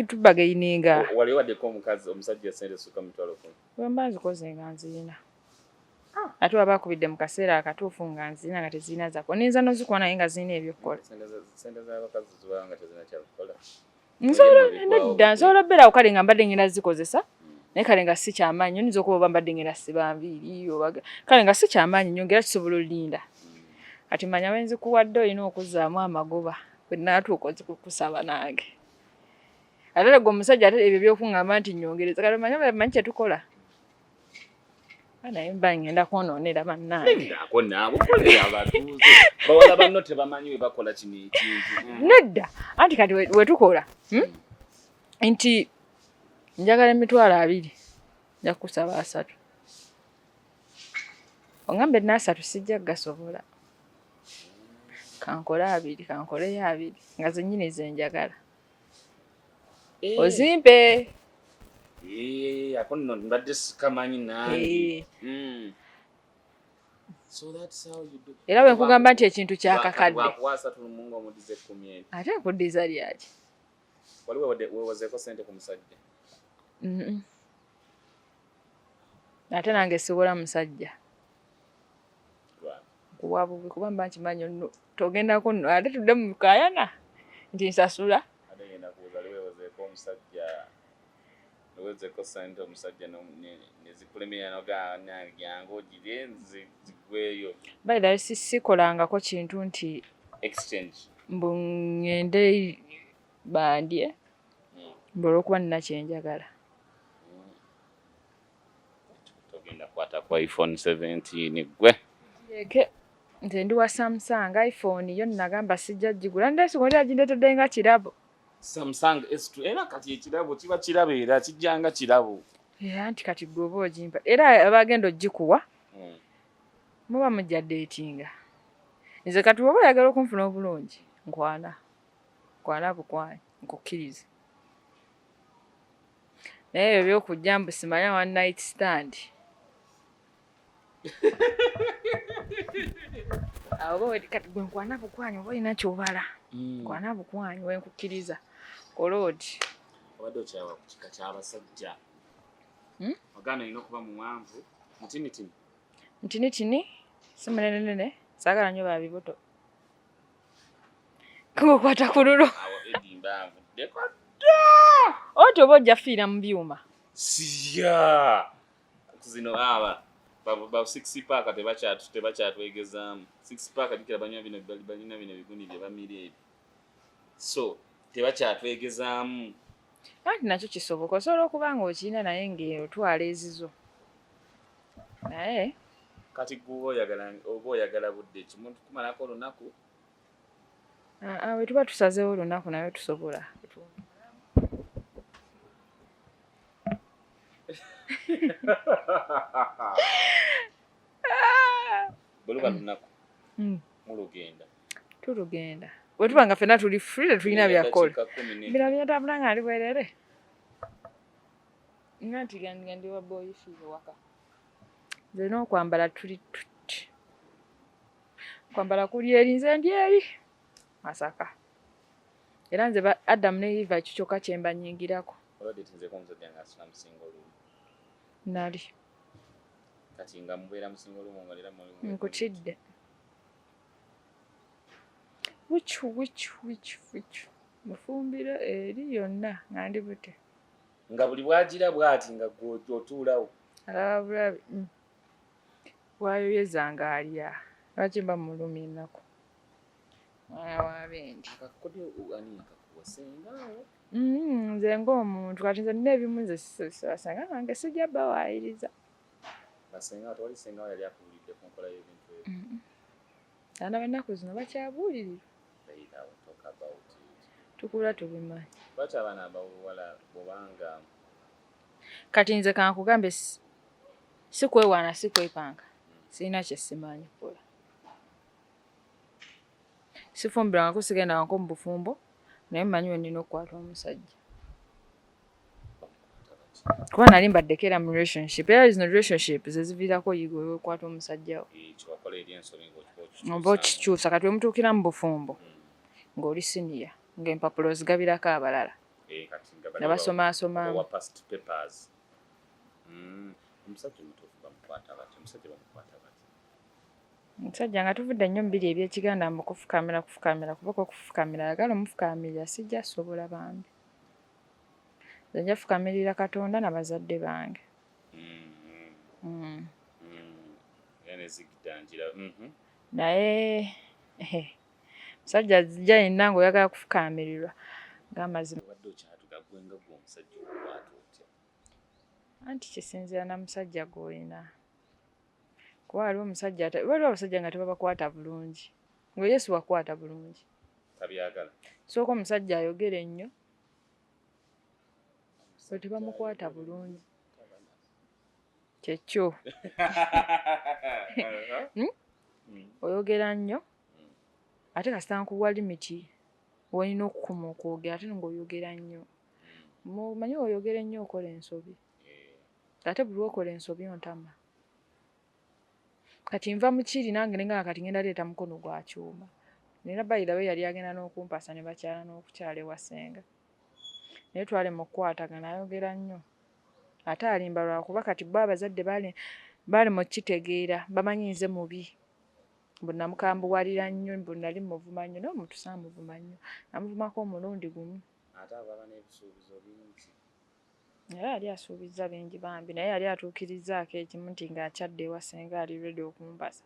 [SPEAKER 2] Tubagaininga.
[SPEAKER 1] Wali waddeko omusajja ssente sukka mitwalo 10.
[SPEAKER 2] Bwemba nzikoze nga nzirina. Ate waba akubidde mu kaseera akatuufu nga nzirina nga tezirina zaako. Ninza n'ozikuwa naye nga zirina ebyokkola.
[SPEAKER 1] Ssente z'abakazi ziba nga tezirina kyakukola.
[SPEAKER 2] Nsobola bbeerawo kale nga mbadde ngenda zikozesa. Naye kale nga si kyamaanyi nyinza okuba mbadde ngenda siba nviiri kale nga si kyamaanyi nnyo ngera kisobola olinda. Kati manya bwe nzikuwadde olina okuzzaamu amagoba bwe naatuuka ozikukusaba nange. Ate gwe omusajja ate ebyo by'okuŋŋamba nti nnyongereza kale manyi kye tukola. Naye mba ngenda kwonoonera bannange.
[SPEAKER 1] Ako naabo kolera abatuuze. Bawala banno tebamanyi we bakola kino ekintu.
[SPEAKER 2] Nedda anti kati we tukola nti njagala emitwalo 2 nja kukusaba 3. Ongambe na 3 sijja gasobola. Kankole 2 kankole 2 nga zennyini ze njagala. Ozimpe.
[SPEAKER 1] Ako nno mbadde sikamanyi nange. So that's how you do.
[SPEAKER 2] Era bwe nkugamba nti ekintu kyakakadde.
[SPEAKER 1] Wakwasa tulumunga omudize 10.
[SPEAKER 2] Ate nkuddiza lyaki?
[SPEAKER 1] Wali wewazeeko ssente ku musajja?
[SPEAKER 2] Ate nange siwola musajja. Kuba bubi kuba mba nkimanyi nno togendako nno ate tudde mu kaayana nti nsasula.
[SPEAKER 1] Ate ngenda kubuuza ali wewazeeko omusajja wewazeeko ssente omusajja nezikulemera nogaa nange ogire zigweyo. By
[SPEAKER 2] the way sikolangako kintu nti
[SPEAKER 1] exchange.
[SPEAKER 2] Mbu ngende bandye olw'okuba nina kyenjagala.
[SPEAKER 1] Togenda kwata kwa iPhone 17 gwe.
[SPEAKER 2] Nze ndi wa Samsung iPhone yo nagamba sijja gigula ndesi ngondi agindeetedde nga kirabo.
[SPEAKER 1] Samsung S2 era kati ekirabo kiba kirabo era kijjanga kirabo.
[SPEAKER 2] Anti kati gwe oba ogimpa era abagenda ogikuwa muba mujja datinga. Nze kati oba oyagala okunfuna obulungi nkwana bukwanyi nkukkirize. Naye ebyo by'okujja mbu simanya one night stand. Awo kati gwe nkwana bukwanyi oba olina kyobala. Nkwana bukwanyi wenkukkiriza. Olodi.
[SPEAKER 1] Obadde okyawa ku kika ky'abasajja. Oganda ino kuba muwanvu ntinitini
[SPEAKER 2] ntinitini si munenenene saagala nnyo babibuto kukwata ku lulo
[SPEAKER 1] awo edimba nvuddeko
[SPEAKER 2] oti oba ojja fiira mu byuma
[SPEAKER 1] siya zino ba 6 pack tebakyatwegezaamu 6 pack dikira banywa bino balina bino biguni bye bamira ebi so tebakyatwegezaamu
[SPEAKER 2] anti nakyo kisoboka osobola okuba nga okirina naye ng'otwala ezizo naye
[SPEAKER 1] kati gwe oba oyagala budde kimuntu kumalako olunaku
[SPEAKER 2] bwe tuba tusazeewo olunaku naye tusobola
[SPEAKER 1] bweluba lunaku mulugenda
[SPEAKER 2] tulugenda bwe tuba nga ffenna tuli free tetulina byakola bino byatambula nga ali bwerere nga nti ndi wa boyfriend waka nze n'okwambala tuli tuti kwambala kuli eri nze ndi eri Masaka era nze Adamu ne Eva ekyo kyokka kye mbanyingirako nali
[SPEAKER 1] kati nga mubeera musinga olumu nga lera
[SPEAKER 2] nkutidde wichu mufumbire eri yonna nga ndi bute
[SPEAKER 1] nga buli bwagira bwati nga otuulawo
[SPEAKER 2] alaba bulabi bwayoyezanga alya lwaki mba mulumi ennaku mwana wa bendi nze ng'omuntu kati nze nina ebimu nze sasanga nange sijja bawaayiriza abaana b'ennaku zino bakyabuulirira tukula tubimanyi kati nze kankugambe si kwewaana si kwepanga sirina kye simanyi kukola sifumbirangako sigendangako mu bufumbo naye mmanyi we nnina okukwata omusajja kuba nali mbaddeko era mu relationship era zino relationship ze ziviirako yiga okwata omusajjawo oba okikyusa kati wemutuukira mu bufumbo ng'oli siniya ng'empapulo zigabirako abalala ne basomaasomamu omusajja nga tuvudde nnyo mu biri ebyekiganda mu kufukamira kuba okufukamira ayagala omufukaamirira sijja sobola bambi nze nja fukamirira Katonda na bazadde bange naye musajja ajja yenna ng'oyagala kufukamirirwa ng'amazima anti kisinziira na musajja gw'olina kuba waliwo abasajja nga tebabakwata bulungi nga Yesu wakwata bulungi sooka omusajja ayogere ennyo bwe tebamukwata bulungi kyekyo oyogera nnyo ate kasita nkuwa limiti wolina okukuma okwogera ate ng'oyogera nnyo mumanyi oyogera ennyo okola ensobi ate buli lwokola ensobi ontama kati nva mukiri nange nenga kati ngenda leeta mukono gwa kyuma nina bayirabe yali agenda n'okumpasa ne bakyala n'okukyala ewa ssenga naye twale mu kukwatagana ayogera nnyo ate alimba lwakuba kati bo abazadde baali mu kitegeera bamanyi nze mubi mbu namukambuwalira nnyo mbu nali muvuma nnyo naye omuntu saamuvuma nnyo namuvumako omulundi gumu era yali asuubiza bingi bambi naye yali atuukirizaako ekimu nti ng'akyadde ewa ssenga ali ready okumpasa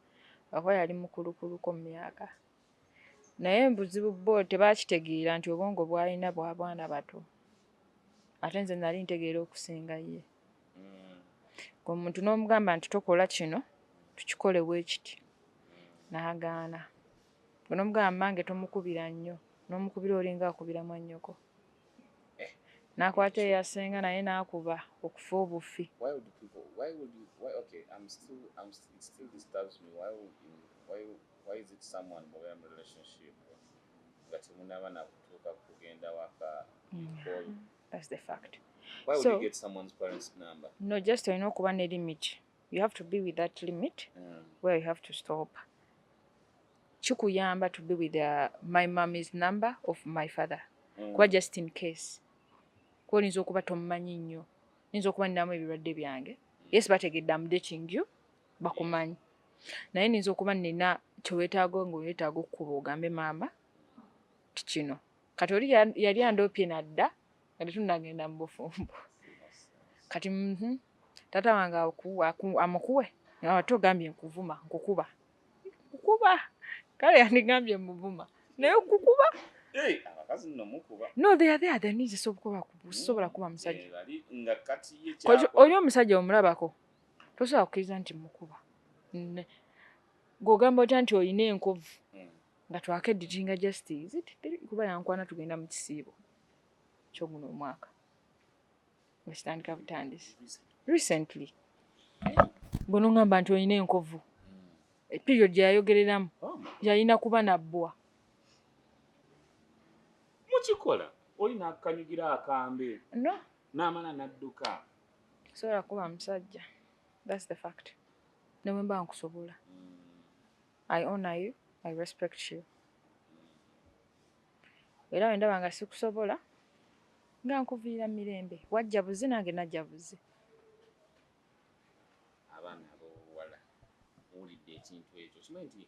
[SPEAKER 2] lwakuba yali mukulukuluko mu myaka naye buzibu bo tebaakitegeera nti obwongo bw'alina bwa bwana bato ate nze nali ntegeera okusinga ye omuntu n'omugamba nti tokola kino tukikole bwekiti n'agaana n'omugamba mmange tomukubira nnyo n'omukubira olinga akubira mwannyoko n'akwata eyasenga naye n'akuba okufa obufi
[SPEAKER 1] why is it someone mubeera mu relationship nga temunaba nakutuuka kugenda waka
[SPEAKER 2] that's the fact
[SPEAKER 1] why would you get someone's parents number
[SPEAKER 2] no just olina okuba ne limit you have to be with that limit where you have to stop kikuyamba to be with my mommy's number of my father kuba just in case kuba oyinza okuba tomumanyi nnyo niyinza okuba ninamu ebirwadde byange yes bategedde am dating you bakumanyi naye niyinza okuba nina kyeweetaaga ng'oweetaaga okkuba ogambe maama kino kati oli yali andoopye nadda nga tetunnagenda mu bufumbo kati taata wange amukuwe ate ogambye nkuvuma nkukuba kale yandigambye muvuma naye okukuba no they are there they need sobola kuba musajja oli omusajja omulabako tosobola kukkiriza nti mukuba ng'ogamba otya nti olina enkovu nga twakedditinga justice kuba yankwana tugenda mu kisiibo ky'oguno omwaka wekitandika butandisi recently gwe n'oŋŋamba nti olina enkovu period gye yayogereramu yalina kuba nabbwa
[SPEAKER 1] mukikola olina akanyugira akambe
[SPEAKER 2] no
[SPEAKER 1] n'amala n'adduka
[SPEAKER 2] sobola kuba musajja that's the fact ne bwe mba nkusobola I honor you I respect you era bwe ndaba nga sikusobola nga nkuviira mirembe wajja buzi nange najja buzi
[SPEAKER 1] abaana ab'obuwala muwulidde ekintu ekyo kimanyi nti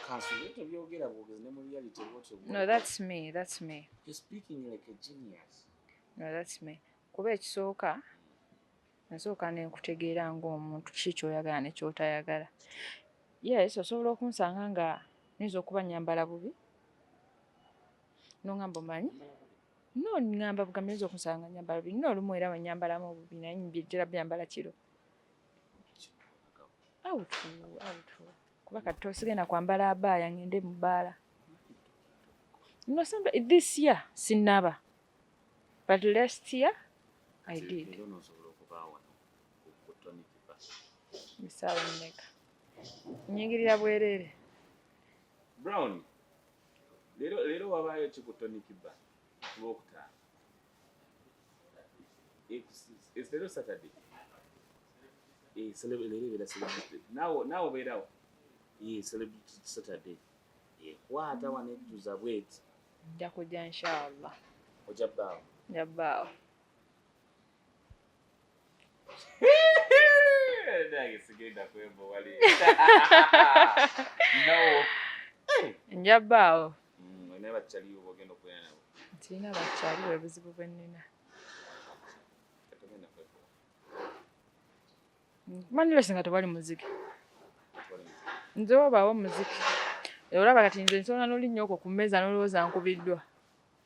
[SPEAKER 1] kansula tobyogera bwogezi ne mu reality
[SPEAKER 2] no that's me
[SPEAKER 1] you're speaking like a genius
[SPEAKER 2] no that's me kuba ekisooka nsooka nenkutegeera ng'omuntu kiki kyoyagala ne kyotayagala yes osobola okunsanga nga niyinza okuba nyambala bubi n'oŋŋamba omanyi no ŋŋamba bugambe niyinza okunsanga nyambala bubi nina olumu era wenyambalamu obubi naye mbyetera byambala kiro awutu kuba kati tosigenda kwambala abaaya ngende mu bbaala this year sinnaba but last year I did bisaawa mmeka nyingirira bwereere
[SPEAKER 1] Brown leero wabaayo ki ku Tony Kiba lwokutaano it's leero Saturday leero ebeera celebrity naawe obeerawo celebrity Saturday kwata wanejjuza bweti
[SPEAKER 2] nja kujja inshallah
[SPEAKER 1] ojja bbaawo
[SPEAKER 2] njabbaawo
[SPEAKER 1] nange sigenda kwemba wali no
[SPEAKER 2] njabbaawo
[SPEAKER 1] naye bakyaliwo bogenda okwera nabo
[SPEAKER 2] ntiina bakyaliwo ebuzibu bwe nnina manyi lwesi nga tewali muziki nze wabaawo muziki olaba kati nze nsonga n'olinnyo okwo ku mmeeza n'olowooza nkubiddwa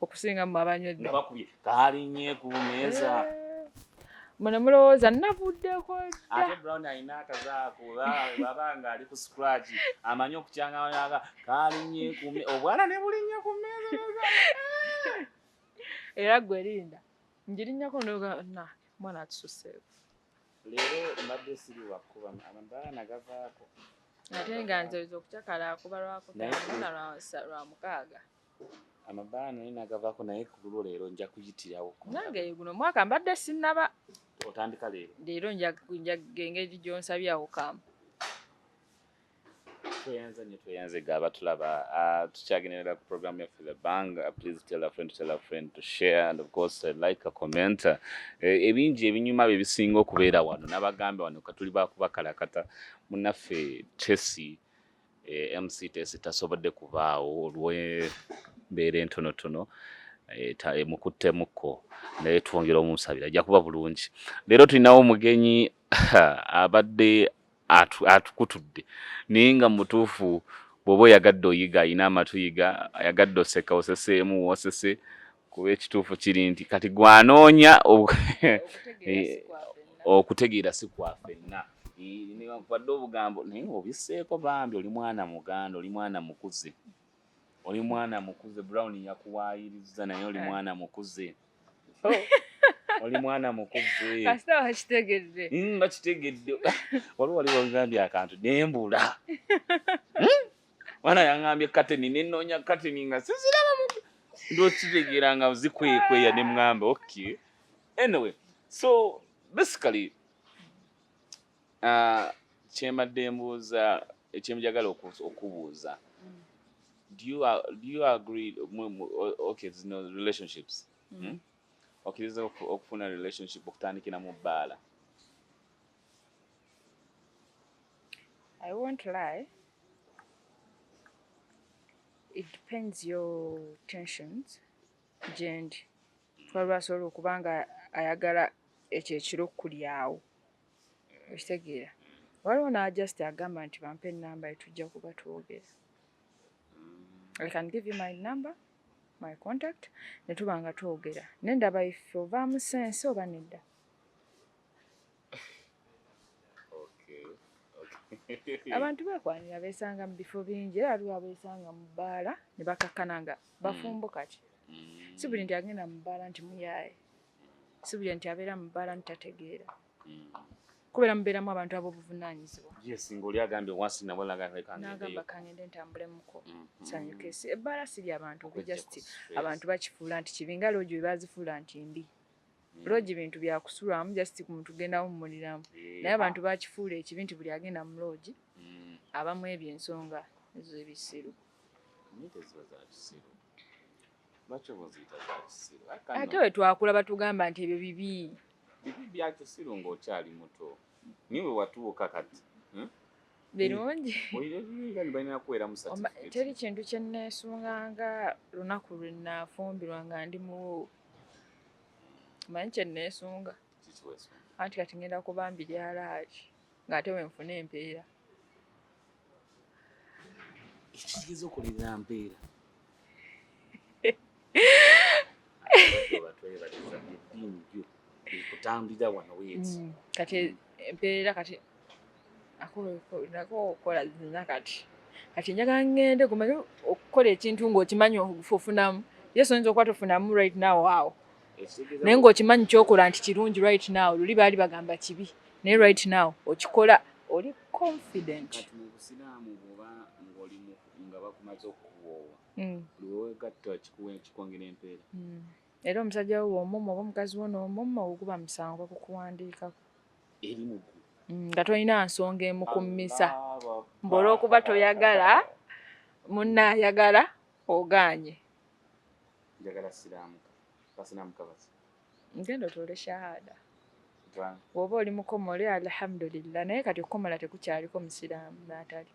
[SPEAKER 2] okusinga mu abanywedde
[SPEAKER 1] kaalinye ku mmeeza
[SPEAKER 2] mune mulowooza navuddeko
[SPEAKER 1] ate Brown alina akazaako baba nga ali ku scratch amanyi okukyanga kaalinye ku obwana ne bulinnya ku mmeeza
[SPEAKER 2] era gwe linda ngirinnyako na mwana atususeeko
[SPEAKER 1] leero mbadde siri wakkuba amabaana gavaako
[SPEAKER 2] ate nga nze okukyakala akuba lwakutaana lwa mukaaga
[SPEAKER 1] amabaana naye nagavaako naye ku lulwo leero nja kuyitirawo
[SPEAKER 2] nange guno omwaka mbadde sinnaba
[SPEAKER 1] otandika leero
[SPEAKER 2] engeri gyonsabyawo kamu
[SPEAKER 1] tweyanze abatulaba tukyagenderera ku program yaffe The Bang. Please tell a friend to share and of course like a comment ebingi ebinyuma bye bisinga okubeera wano n'abagambe wano katuli bakubakalakata munnaffe Tesi MC Tesi tasobodde kubaawo olw'embeera entonotono mukuttemuko naye twongera omunsabira ajja kuba bulungi. Leero tulinawo omugenyi abadde atukutudde naye nga mutuufu bw'oba oyagadde oyiga ayina amatuyiga ayagadde oseka oseseemu wosese kuba ekituufu kiri nti kati gwanoonya okutegeera si kwafenna newankubadde obugambo naye obisseeko bambi oli mwana muganda oli mwana mukuze Brown yakuwaayiriza naye oli mwana mukuze oli mwana mukuze
[SPEAKER 2] kasita wakitegedde
[SPEAKER 1] bakitegedde wali wangambye akantu nembula mwana yangambye kateni nenoonya kateni nga siziraba ndokitegeera nga zikwekweya ne mugamba okay anyway so basically kyemadde mbuuza ekyemjagala okubuuza do you agree okay there's no relationships okkiriza okufuna relationship okutandikira mu bbaala?
[SPEAKER 2] I won't lie. It depends your tensions. Jendi. Twalwasobola okuba nga ayagala ekyo ekiro kulyawo. Okitegeera. Waliwo n'ajust agamba nti bampe ennamba etujja kuba twogera. I can give you my number, my contact, ne tuba nga twogera. Ne ndaba ife ovaamu sense oba nedda. Abantu bakwanira beesanga mu bifo bingi era waliwo abeesanga mu bbaala ne bakakkana nga bafumbo kati. Si buli nti agenda mu bbaala nti muyaaye. Si buli nti abeera mu bbaala nti tategeera. Kubeera mubeeramu abantu ab'obuvunaanyizibwa.
[SPEAKER 1] Yes, ng'oli agambye wansi nabolaga
[SPEAKER 2] n'agamba kangende ntambulemuko. Nsanyuke. Ebbaala siri abantu just abantu bakifuula nti kibi nga loogi bwe baazifuula nti mbi. Loogi bintu bya kusulwamu just ku muntu genda wummuliramu. Naye abantu bakifuula ekibi nti buli agenda mu loogi abamu ebyo ensonga ez'ebisiru. Ate we twakula batugamba nti ebyo bibi.
[SPEAKER 1] Bibi bya kisiru ng'okyali muto. Niwe watuuka kati.
[SPEAKER 2] Birungi.
[SPEAKER 1] Oyinza balina kuweeramu certificate.
[SPEAKER 2] Teri kintu kye nneesunganga lunaku lwe naafumbirwa nga ndi mu manyi kye nneesunga. Anti kati ngenda kuba mbirya alaaki ng'ate we nfuna empeera.
[SPEAKER 1] Ekigeza okulira mpeera. Kutambulira wano weeti.
[SPEAKER 2] Kati empeera kati nako okola zina kati. Kati njagala ngende kumanye okukola ekintu ng'okimanyi ofunamu. Yes, oyinza okuba tofunamu right now awo. Naye ng'okimanyi ky'okola nti kirungi right now. Luli baali bagamba kibi. Naye right now okikola oli confident.
[SPEAKER 1] Kati mu busiraamu bw'oba ng'oli nga bakumaze okukuwoowa. Buli weegatta kikwongera empeera.
[SPEAKER 2] Era omusajja wo w'omumma oba omukazi wo n'omumma oguba musango bakukuwandiikako.
[SPEAKER 1] Eri mu ggulu.
[SPEAKER 2] Nga tolina nsonga emukummisa. Mbola okuba toyagala, munnaayagala ogaanye.
[SPEAKER 1] Njagala siraamuka. Basiraamuka basi.
[SPEAKER 2] Ngenda otoole shahada. Bw'oba oli mukomole alhamdulillah. Naye kati okukomola tekukyaliko musiraamu n'atali.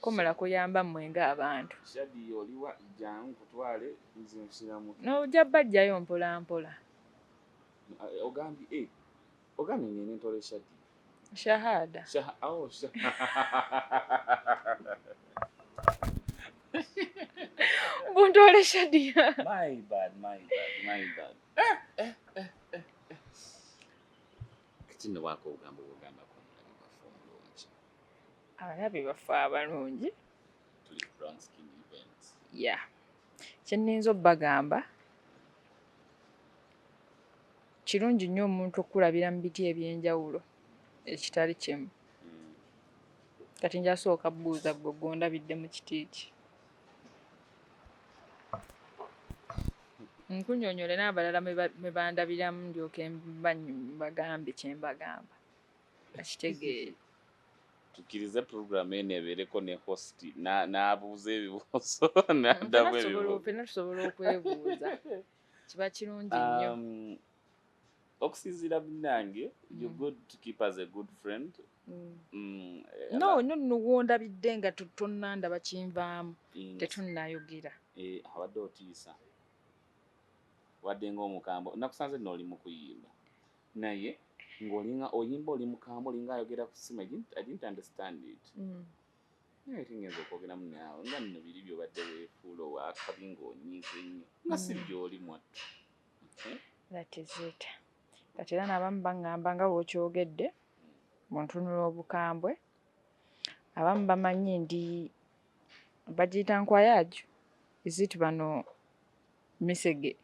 [SPEAKER 2] Komola kuyamba mmwe ng'abantu.
[SPEAKER 1] Shadi oliwa jangu kutwale nze nsiramuka.
[SPEAKER 2] N'ojja bajjayo mpola mpola.
[SPEAKER 1] Ogambye ngende ntole shadi.
[SPEAKER 2] Shahada. Buntole shadi.
[SPEAKER 1] My bad. Kitinde wako ogamba ko mulungi.
[SPEAKER 2] Abalabi bafe abalungi.
[SPEAKER 1] Tuli brown skin events.
[SPEAKER 2] Yeah. Kye nninza obbagamba kirungi nnyo omuntu okulabira mu biti eby'enjawulo ekitali kimu. Kati njasooka buuza gwe gondabidde mu kiti ki. Nkunyonyole n'abalala me bandabiramu ndyoke bagambe kye mbagamba. Akitegeere.
[SPEAKER 1] Tukirize program eno ebeereko ne host n'abuuza ebibuuzo n'addamu ebibuuzo.
[SPEAKER 2] Ffenna tusobola okwebuuza. Kiba kirungi nnyo.
[SPEAKER 1] Okusinziira munnange, you're good to keep as a good friend.
[SPEAKER 2] No, nuwondabidde nga tonnandaba kinvaamu. Tetunnayogera.
[SPEAKER 1] Abadde otiisa. Wadde ng'omukambwe. Nakusanze nno oli mu kuyimba. Naye ng'olinga oyimba oli mukambwe olinga ayogera ku ssimu. I didn't understand it. Naye tingenza okwogeramu naawe. Nga nno biri by'obadde weefuula owakabi ng'onyiize nnyo. Nga si by'oli mwattu.
[SPEAKER 2] That is it. Kati era n'abamu baŋŋamba nga bw'okyogedde mu ntunula obukambwe. Abamu bamanyi ndi bagiyita nkwayaju. Is it bano misege?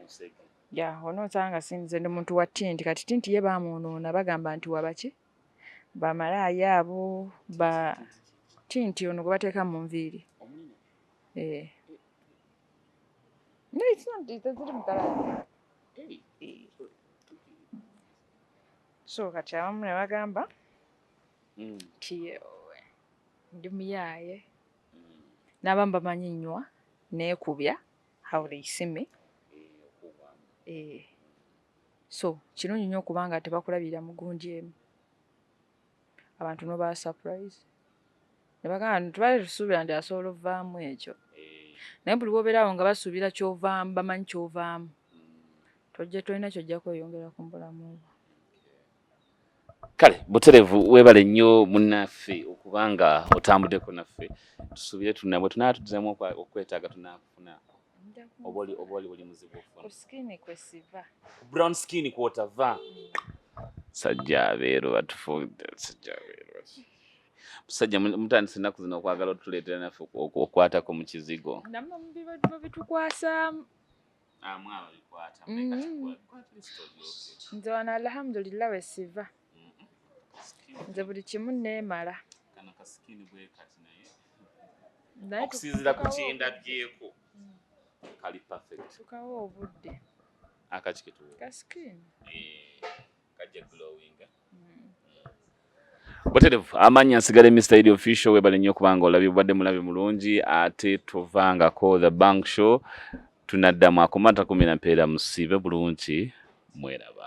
[SPEAKER 1] Misege.
[SPEAKER 2] Ya, onoosanga sinze ndi muntu wa tinti. Kati tinti ye baamunoona bagamba nti wabaki? Bamalaaya abo tinti ono gwe bateeka mu nviiri. No, it's not. Ziri mu kala. So kati abamu ne bagamba nti ndi muyaaye. N'abamu bamanyi nnywa neekubya how they see me. So kirungi nnyo okubanga tebakulabirira mugundi emu abantu no ba surprise ne bagamba tubale tusuubira nti asobola ovaamu ekyo naye buli lwobeerawo nga basuubira kyovaamu bamanyi kyovaamu tojja tolina kyojja kweyongera ku mbulamu obwo.
[SPEAKER 1] Kale buterevu weebale nnyo munnaffe okubanga otambuddeko naffe tusuubire tunabwe tunaba tuddamu okwetaaga tunaakufuna oboli muzibu ofuna
[SPEAKER 2] ku skin kwe siva
[SPEAKER 1] brown skin kwotava sajja abeero batufudde sajja abeero musajja mutandise ennaku zino okwagala otuleetera naffe okwatako mu kizigo
[SPEAKER 2] namwe mubitukwasaamu
[SPEAKER 1] mwaba bikwata
[SPEAKER 2] nze wano alhamdulillah we siva nze buli kimu neemala
[SPEAKER 1] kano ka skin bwe kati naye okusinziira ku kyendabbyeko kali perfect
[SPEAKER 2] tukawo obudde
[SPEAKER 1] akakiketuwo
[SPEAKER 2] ka skin
[SPEAKER 1] kajja glowing buterevu amannya nsigale Mr. Eddie Official webale nnyo kubanga olabye obadde mulabe mulungi ate tovangako The Bank Show tunaddamu akomata 10 mpeera musiibe bulungi mweraba.